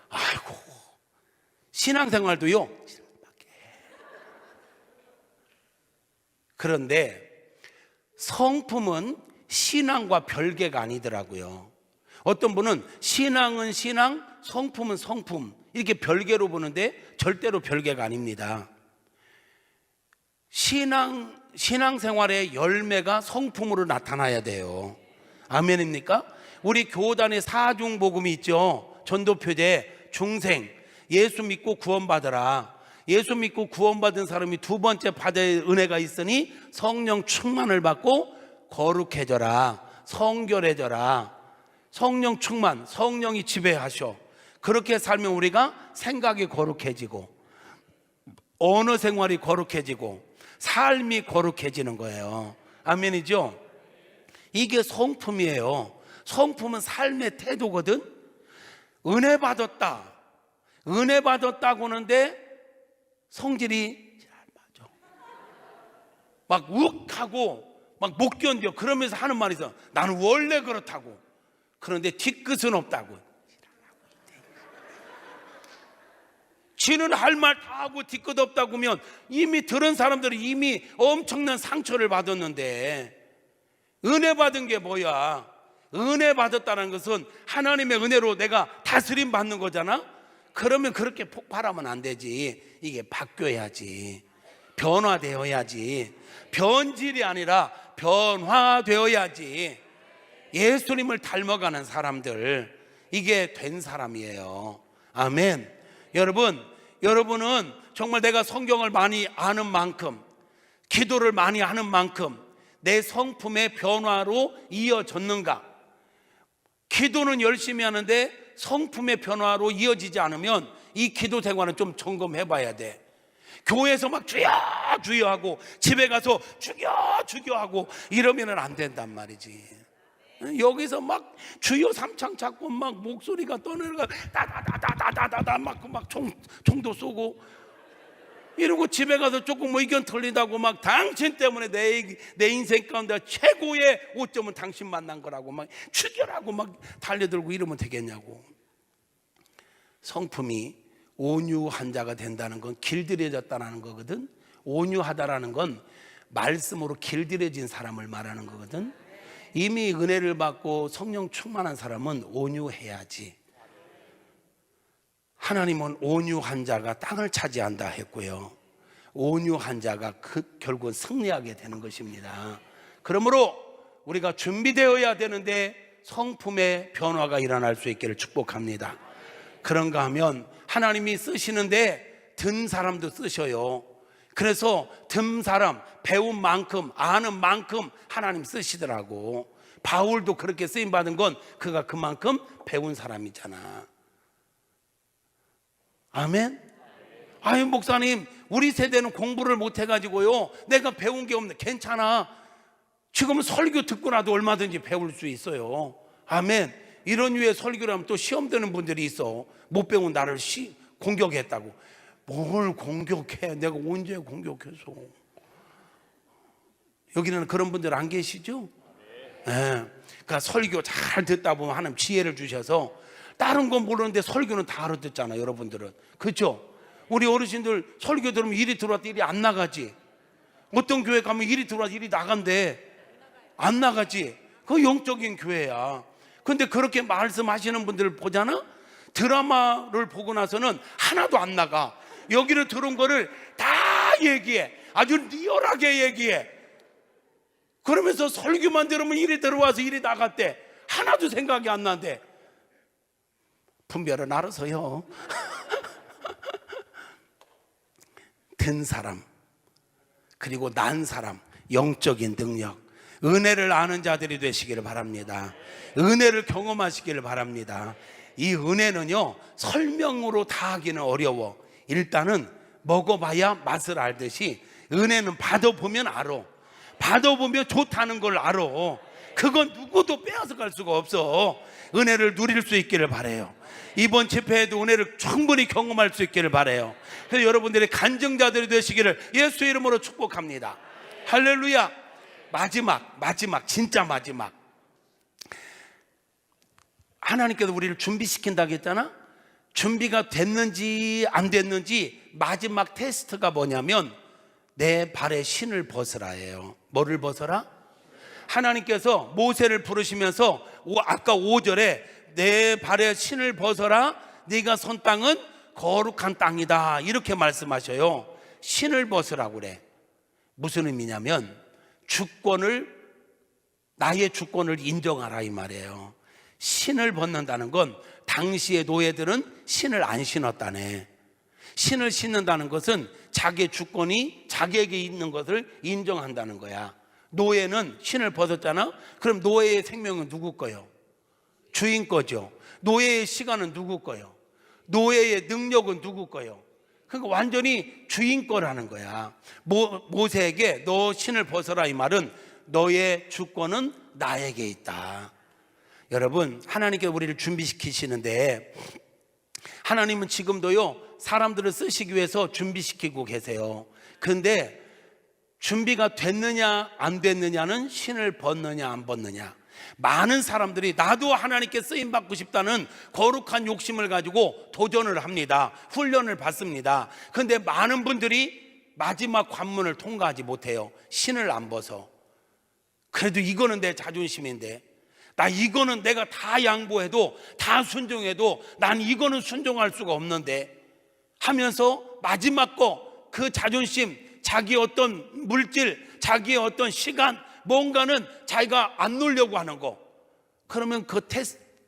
S1: 아이고, 신앙생활도요. 그런데 성품은 신앙과 별개가 아니더라고요. 어떤 분은 신앙은 신앙, 성품은 성품, 이렇게 별개로 보는데 절대로 별개가 아닙니다. 신앙생활의 열매가 성품으로 나타나야 돼요. 아멘입니까? 우리 교단의 사중복음이 있죠. 전도표제, 중생, 예수 믿고 구원받으라. 예수 믿고 구원받은 사람이 두 번째 받을 은혜가 있으니 성령 충만을 받고 거룩해져라, 성결해져라. 성령 충만, 성령이 지배하셔. 그렇게 살면 우리가 생각이 거룩해지고 언어 생활이 거룩해지고 삶이 거룩해지는 거예요. 아멘이죠? 이게 성품이에요. 성품은 삶의 태도거든. 은혜 받았다, 은혜 받았다고 하는데 성질이 잘 맞아. 막 욱하고 막 못 견뎌. 그러면서 하는 말이 있어. 나는 원래 그렇다고. 그런데 뒤끝은 없다고. 지는 할 말 다 하고 뒤끝 없다고 하면 이미 들은 사람들은 이미 엄청난 상처를 받았는데, 은혜 받은 게 뭐야? 은혜 받았다는 것은 하나님의 은혜로 내가 다스림 받는 거잖아. 그러면 그렇게 폭발하면 안 되지. 이게 바뀌어야지, 변화되어야지. 변질이 아니라 변화되어야지. 예수님을 닮아가는 사람들, 이게 된 사람이에요. 아멘. 여러분은 정말 내가 성경을 많이 아는 만큼, 기도를 많이 하는 만큼 내 성품의 변화로 이어졌는가? 기도는 열심히 하는데 성품의 변화로 이어지지 않으면 이 기도 생활은 좀 점검해 봐야 돼. 교회에서 막 주여 주여 하고 집에 가서 주여 하고 이러면 안 된단 말이지. 여기서 막 주여 삼창 잡고 막 목소리가 떠내려가 다다다다다다다 막 총도 쏘고 이러고 집에 가서 조금 의견 틀린다고 막 당신 때문에 내 인생 가운데 최고의 오점은 당신 만난 거라고 막 죽여라고 막 달려들고 이러면 되겠냐고. 성품이 온유한 자가 된다는 건 길들여졌다는 거거든. 온유하다라는 건 말씀으로 길들여진 사람을 말하는 거거든. 이미 은혜를 받고 성령 충만한 사람은 온유해야지. 하나님은 온유한 자가 땅을 차지한다 했고요, 온유한 자가 결국은 승리하게 되는 것입니다. 그러므로 우리가 준비되어야 되는데 성품의 변화가 일어날 수 있기를 축복합니다. 그런가 하면 하나님이 쓰시는데 든 사람도 쓰셔요. 그래서 든 사람, 배운 만큼, 아는 만큼 하나님 쓰시더라고. 바울도 그렇게 쓰임받은 건 그가 그만큼 배운 사람이잖아. 아멘? 아유, 목사님, 우리 세대는 공부를 못 해가지고요, 내가 배운 게 없네. 괜찮아. 지금은 설교 듣고 나도 얼마든지 배울 수 있어요. 아멘. 이런 류의 설교를 하면 또 시험 드는 분들이 있어. 못 배운 나를 공격했다고. 뭘 공격해? 내가 언제 공격했어? 여기는 그런 분들 안 계시죠? 네. 그러니까 설교 잘 듣다 보면 하나님 지혜를 주셔서 다른 건 모르는데 설교는 다 알아듣잖아, 여러분들은. 그렇죠? 우리 어르신들 설교 들으면 일이 들어왔다 일이 안 나가지. 어떤 교회 가면 일이 들어와서 일이 나간대. 안 나가지. 그거 영적인 교회야. 근데 그렇게 말씀하시는 분들을 보잖아? 드라마를 보고 나서는 하나도 안 나가. 여기는 들은 거를 다 얘기해. 아주 리얼하게 얘기해. 그러면서 설교만 들으면 일이 들어와서 일이 나갔대. 하나도 생각이 안 난대. 분별은 알아서요. 든 사람, 그리고 난 사람, 영적인 능력, 은혜를 아는 자들이 되시기를 바랍니다. 은혜를 경험하시기를 바랍니다. 이 은혜는요, 설명으로 다 하기는 어려워. 일단은 먹어봐야 맛을 알듯이 은혜는 받아보면 알아. 받아보면 좋다는 걸 알아. 그건 누구도 빼앗아갈 수가 없어. 은혜를 누릴 수 있기를 바라요. 이번 집회에도 은혜를 충분히 경험할 수 있기를 바라요. 그래서 여러분들이 간증자들이 되시기를 예수 이름으로 축복합니다. 할렐루야. 마지막 진짜 마지막, 하나님께서 우리를 준비시킨다고 했잖아. 준비가 됐는지 안 됐는지 마지막 테스트가 뭐냐면 내 발에 신을 벗으라예요. 뭐를 벗어라? 하나님께서 모세를 부르시면서 아까 5절에 내 발에 신을 벗어라, 네가 선 땅은 거룩한 땅이다, 이렇게 말씀하셔요. 신을 벗으라고 그래. 무슨 의미냐면 나의 주권을 인정하라 이 말이에요. 신을 벗는다는 건 당시의 노예들은 신을 안 신었다네. 신을 신는다는 것은 자기의 주권이 자기에게 있는 것을 인정한다는 거야. 노예는 신을 벗었잖아. 그럼 노예의 생명은 누구 거요? 주인 거죠. 노예의 시간은 누구 거요? 노예의 능력은 누구 거요? 그러니까 완전히 주인 거라는 거야. 모세에게 너 신을 벗어라 이 말은 너의 주권은 나에게 있다. 여러분, 하나님께 우리를 준비시키시는데 하나님은 지금도요 사람들을 쓰시기 위해서 준비시키고 계세요. 그런데 준비가 됐느냐 안 됐느냐는 신을 벗느냐 안 벗느냐. 많은 사람들이 나도 하나님께 쓰임받고 싶다는 거룩한 욕심을 가지고 도전을 합니다. 훈련을 받습니다. 그런데 많은 분들이 마지막 관문을 통과하지 못해요. 신을 안 벗어. 그래도 이거는 내 자존심인데, 나 이거는 내가 다 양보해도 다 순종해도 난 이거는 순종할 수가 없는데 하면서 마지막 그 자존심, 자기 어떤 물질, 자기의 어떤 시간, 뭔가는 자기가 안 놓으려고 하는 거, 그러면 그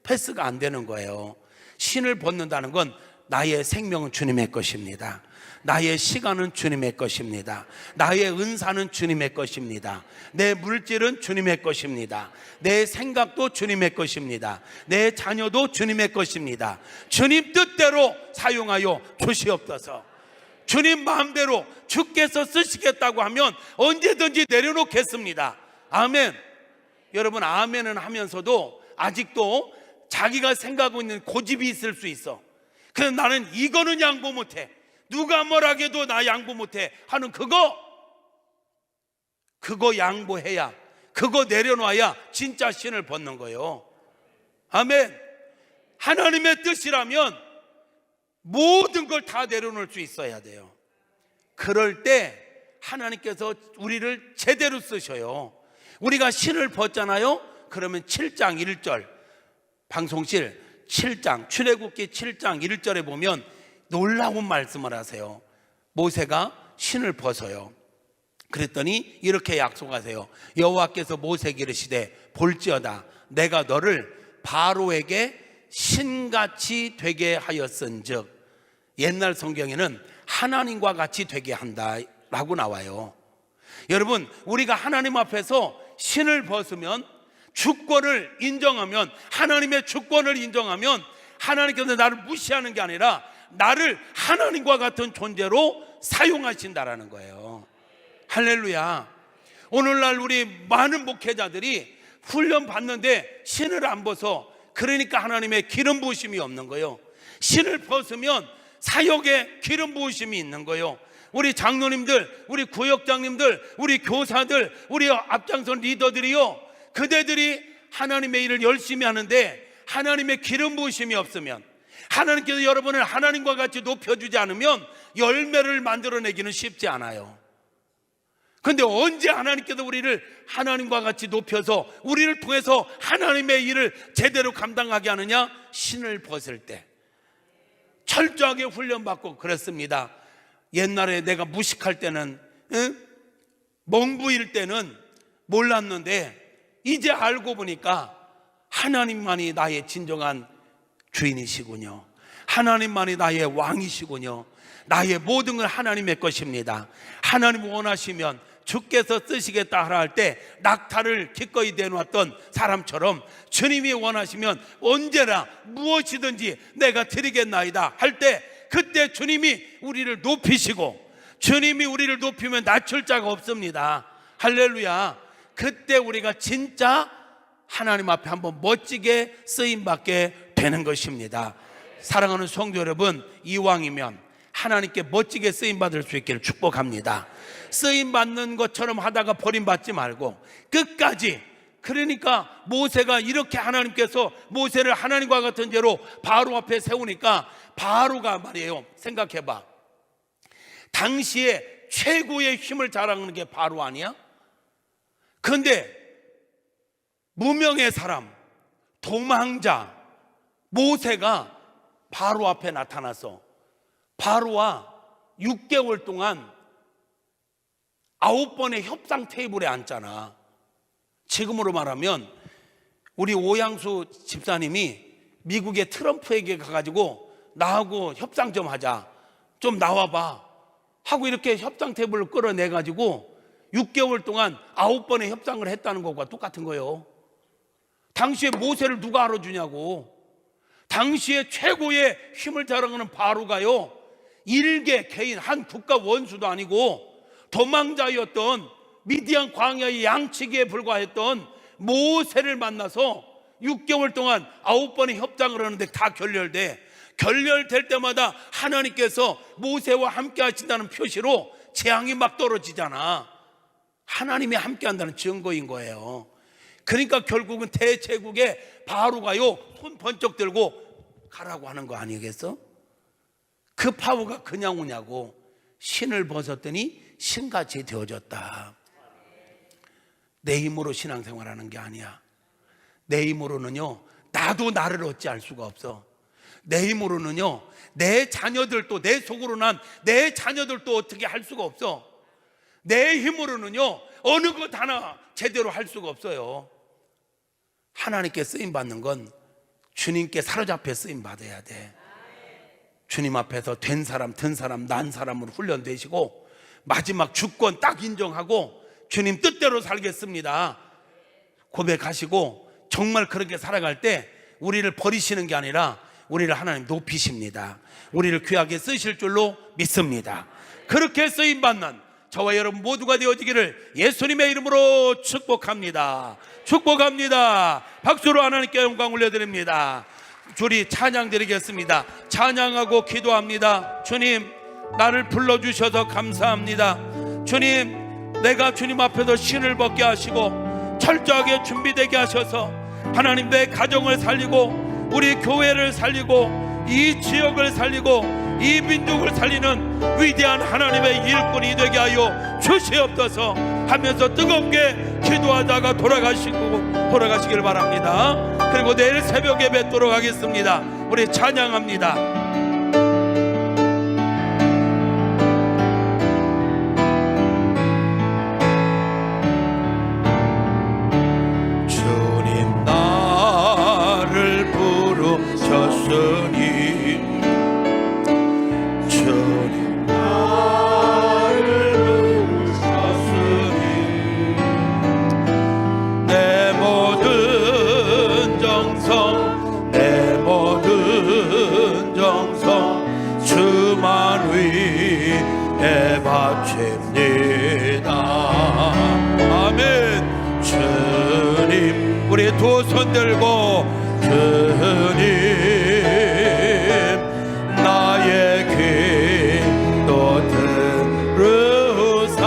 S1: 패스가 안 되는 거예요. 신을 벗는다는 건 나의 생명은 주님의 것입니다. 나의 시간은 주님의 것입니다. 나의 은사는 주님의 것입니다. 내 물질은 주님의 것입니다. 내 생각도 주님의 것입니다. 내 자녀도 주님의 것입니다. 주님 뜻대로 사용하여 주시옵소서. 주님 마음대로 주께서 쓰시겠다고 하면 언제든지 내려놓겠습니다. 아멘. 여러분, 아멘은 하면서도 아직도 자기가 생각하고 있는 고집이 있을 수 있어. 그래서 나는 이거는 양보 못해, 누가 뭐라 해도 나 양보 못해 하는 그거 양보해야, 그거 내려놔야 진짜 신을 벗는 거예요. 아멘. 하나님의 뜻이라면 모든 걸 다 내려놓을 수 있어야 돼요. 그럴 때 하나님께서 우리를 제대로 쓰셔요. 우리가 신을 벗잖아요. 그러면 7장 1절, 방송실 7장, 출애굽기 7장 1절에 보면 놀라운 말씀을 하세요. 모세가 신을 벗어요. 그랬더니 이렇게 약속하세요. 여호와께서 모세에게 이르시되 볼지어다 내가 너를 바로에게 신같이 되게 하였은즉, 옛날 성경에는 하나님과 같이 되게 한다 라고 나와요. 여러분, 우리가 하나님 앞에서 신을 벗으면, 주권을 인정하면, 하나님의 주권을 인정하면 하나님께서 나를 무시하는 게 아니라 나를 하나님과 같은 존재로 사용하신다라는 거예요. 할렐루야. 오늘날 우리 많은 목회자들이 훈련 받는데 신을 안 벗어. 그러니까 하나님의 기름 부으심이 없는 거예요. 신을 벗으면 사역에 기름 부으심이 있는 거예요. 우리 장로님들, 우리 구역장님들, 우리 교사들, 우리 앞장선 리더들이요, 그대들이 하나님의 일을 열심히 하는데 하나님의 기름 부으심이 없으면, 하나님께서 여러분을 하나님과 같이 높여주지 않으면 열매를 만들어내기는 쉽지 않아요. 그런데 언제 하나님께서 우리를 하나님과 같이 높여서 우리를 통해서 하나님의 일을 제대로 감당하게 하느냐? 신을 벗을 때. 철저하게 훈련받고 그랬습니다. 옛날에 내가 무식할 때는, 멍부일 때는 몰랐는데 이제 알고 보니까 하나님만이 나의 진정한 주인이시군요. 하나님만이 나의 왕이시군요. 나의 모든 건 하나님의 것입니다. 하나님 원하시면 주께서 쓰시겠다 하라 할 때 낙타를 기꺼이 내놓았던 사람처럼 주님이 원하시면 언제나 무엇이든지 내가 드리겠나이다 할 때, 그때 주님이 우리를 높이시고, 주님이 우리를 높이면 낮출 자가 없습니다. 할렐루야. 그때 우리가 진짜 하나님 앞에 한번 멋지게 쓰임받게 되는 것입니다. 사랑하는 성도 여러분, 이왕이면 하나님께 멋지게 쓰임받을 수 있기를 축복합니다. 쓰임받는 것처럼 하다가 버림받지 말고 끝까지, 그러니까 모세가 이렇게 하나님께서 모세를 하나님과 같은 죄로 바로 앞에 세우니까 바로가 말이에요, 생각해봐, 당시에 최고의 힘을 자랑하는 게 바로 아니야? 그런데 무명의 사람, 도망자 모세가 바로 앞에 나타나서 바로와 6개월 동안 9번의 협상 테이블에 앉잖아. 지금으로 말하면 우리 오양수 집사님이 미국의 트럼프에게 가가지고 나하고 협상 좀 하자, 좀 나와봐 하고 이렇게 협상 테이블을 끌어내가지고 6개월 동안 9번의 협상을 했다는 것과 똑같은 거예요. 당시에 모세를 누가 알아주냐고. 당시에 최고의 힘을 자랑하는 바로가요, 일개 개인, 한 국가 원수도 아니고 도망자였던 미디안 광야의 양치기에 불과했던 모세를 만나서 6개월 동안 9번의 협상을 하는데 다 결렬될 때마다 하나님께서 모세와 함께 하신다는 표시로 재앙이 막 떨어지잖아. 하나님이 함께 한다는 증거인 거예요. 그러니까 결국은 대제국의 바로가요, 손 번쩍 들고 가라고 하는 거 아니겠어? 그 파워가 그냥 오냐고. 신을 벗었더니 신같이 되어졌다. 내 힘으로 신앙생활하는 게 아니야. 내 힘으로는요, 나도 나를 어찌할 수가 없어. 내 힘으로는요, 내 자녀들도, 내 속으로 난 내 자녀들도 어떻게 할 수가 없어. 내 힘으로는요, 어느 것 하나 제대로 할 수가 없어요. 하나님께 쓰임받는 건 주님께 사로잡혀 쓰임받아야 돼. 주님 앞에서 된 사람, 난 사람으로 훈련되시고 마지막 주권 딱 인정하고 주님 뜻대로 살겠습니다 고백하시고 정말 그렇게 살아갈 때 우리를 버리시는 게 아니라 우리를 하나님 높이십니다. 우리를 귀하게 쓰실 줄로 믿습니다. 그렇게 쓰임받는 저와 여러분 모두가 되어지기를 예수님의 이름으로 축복합니다. 축복합니다. 박수로 하나님께 영광 올려드립니다. 우리 찬양 드리겠습니다. 찬양하고 기도합니다. 주님, 나를 불러주셔서 감사합니다. 주님, 내가 주님 앞에서 신을 벗게 하시고 철저하게 준비되게 하셔서 하나님 내 가정을 살리고 우리 교회를 살리고 이 지역을 살리고 이 민족을 살리는 위대한 하나님의 일꾼이 되게 하여 주시옵소서 하면서 뜨겁게 기도하다가 돌아가시길 바랍니다. 그리고 내일 새벽에 뵙도록 하겠습니다. 우리 찬양합니다. 주님 나를 부르셨으니 주님 나를 부르셨으니 내 모든 정성 내 모든 정성 주만 위에 바칩니다. 아멘. 주님, 우리 두 손 들고 주님 나의 기도 들으사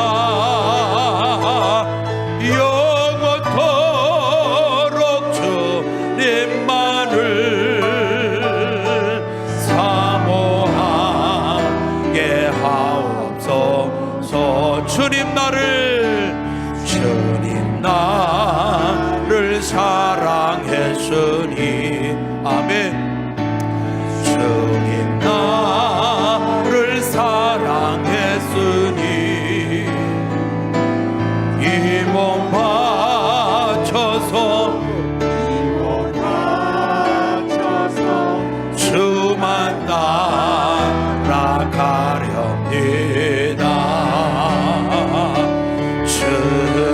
S1: 영원토록 주님만을 사모하게 하옵소서. 주님 나를 사랑했으니 아멘. 주님 나를 사랑했으니 이 몸 바쳐서 주만 따라가렵니다. 주님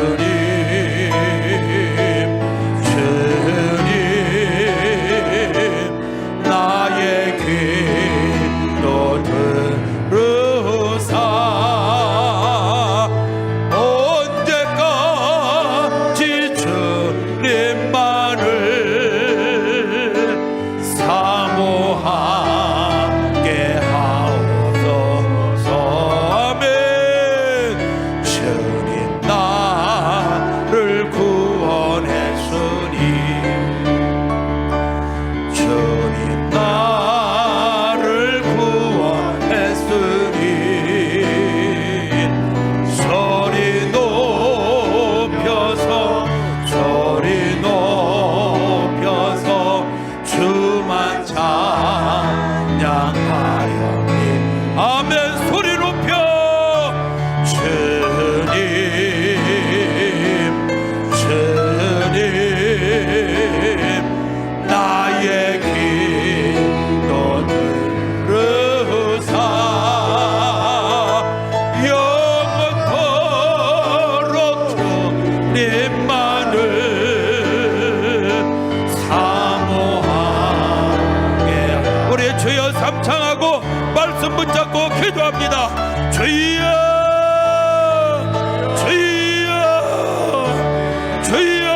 S1: 주여 주여 주여.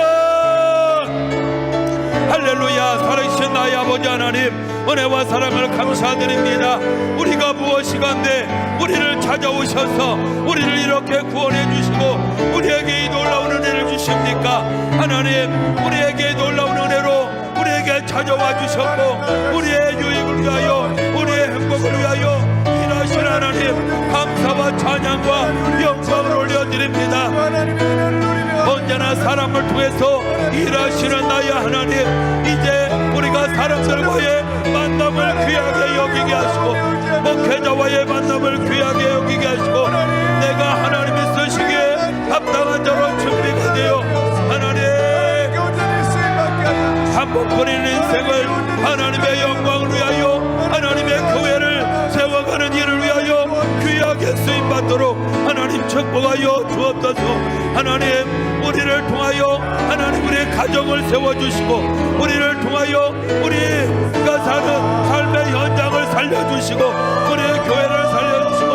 S1: 할렐루야. 살아계신 나의 아버지 하나님, 은혜와 사랑을 감사드립니다. 우리가 무엇이간데 우리를 찾아오셔서 우리를 이렇게 구원해 주시고 우리에게 이 놀라운 은혜를 주십니까? 하나님, 우리에게 이 놀라운 은혜로 우리에게 찾아와 주셨고 우리의 유익을 위하여 우리의 행복을 위하여 일하신 하나님, 감사와 찬양과 영광을 올려드립니다. 언제나 사람을 통해서 일하시는 나의 하나님, 이제 우리가 사람들과의 만남을 귀하게 여기게 하시고 목회자와의 만남을 귀하게 여기게 하시고 내가 하나님이 쓰시기에 합당한 자로 준비가 되어 하나님 한 번뿐인 인생을 하나님의 영광을 위하여 하나님의 교회를 세워가는 일을 위하여 귀하게 쓰임받도록 하나님 축복하여 주옵소서. 하나님, 우리를 통하여 하나님 우리의 가정을 세워주시고 우리를 통하여 우리가 사는 삶의 현장을 살려주시고 우리의 교회를 살려주시고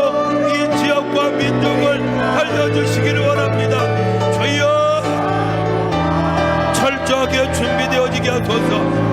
S1: 이 지역과 민족을 살려주시기를 원합니다. 주여 철저하게 준비되어지게 하소서.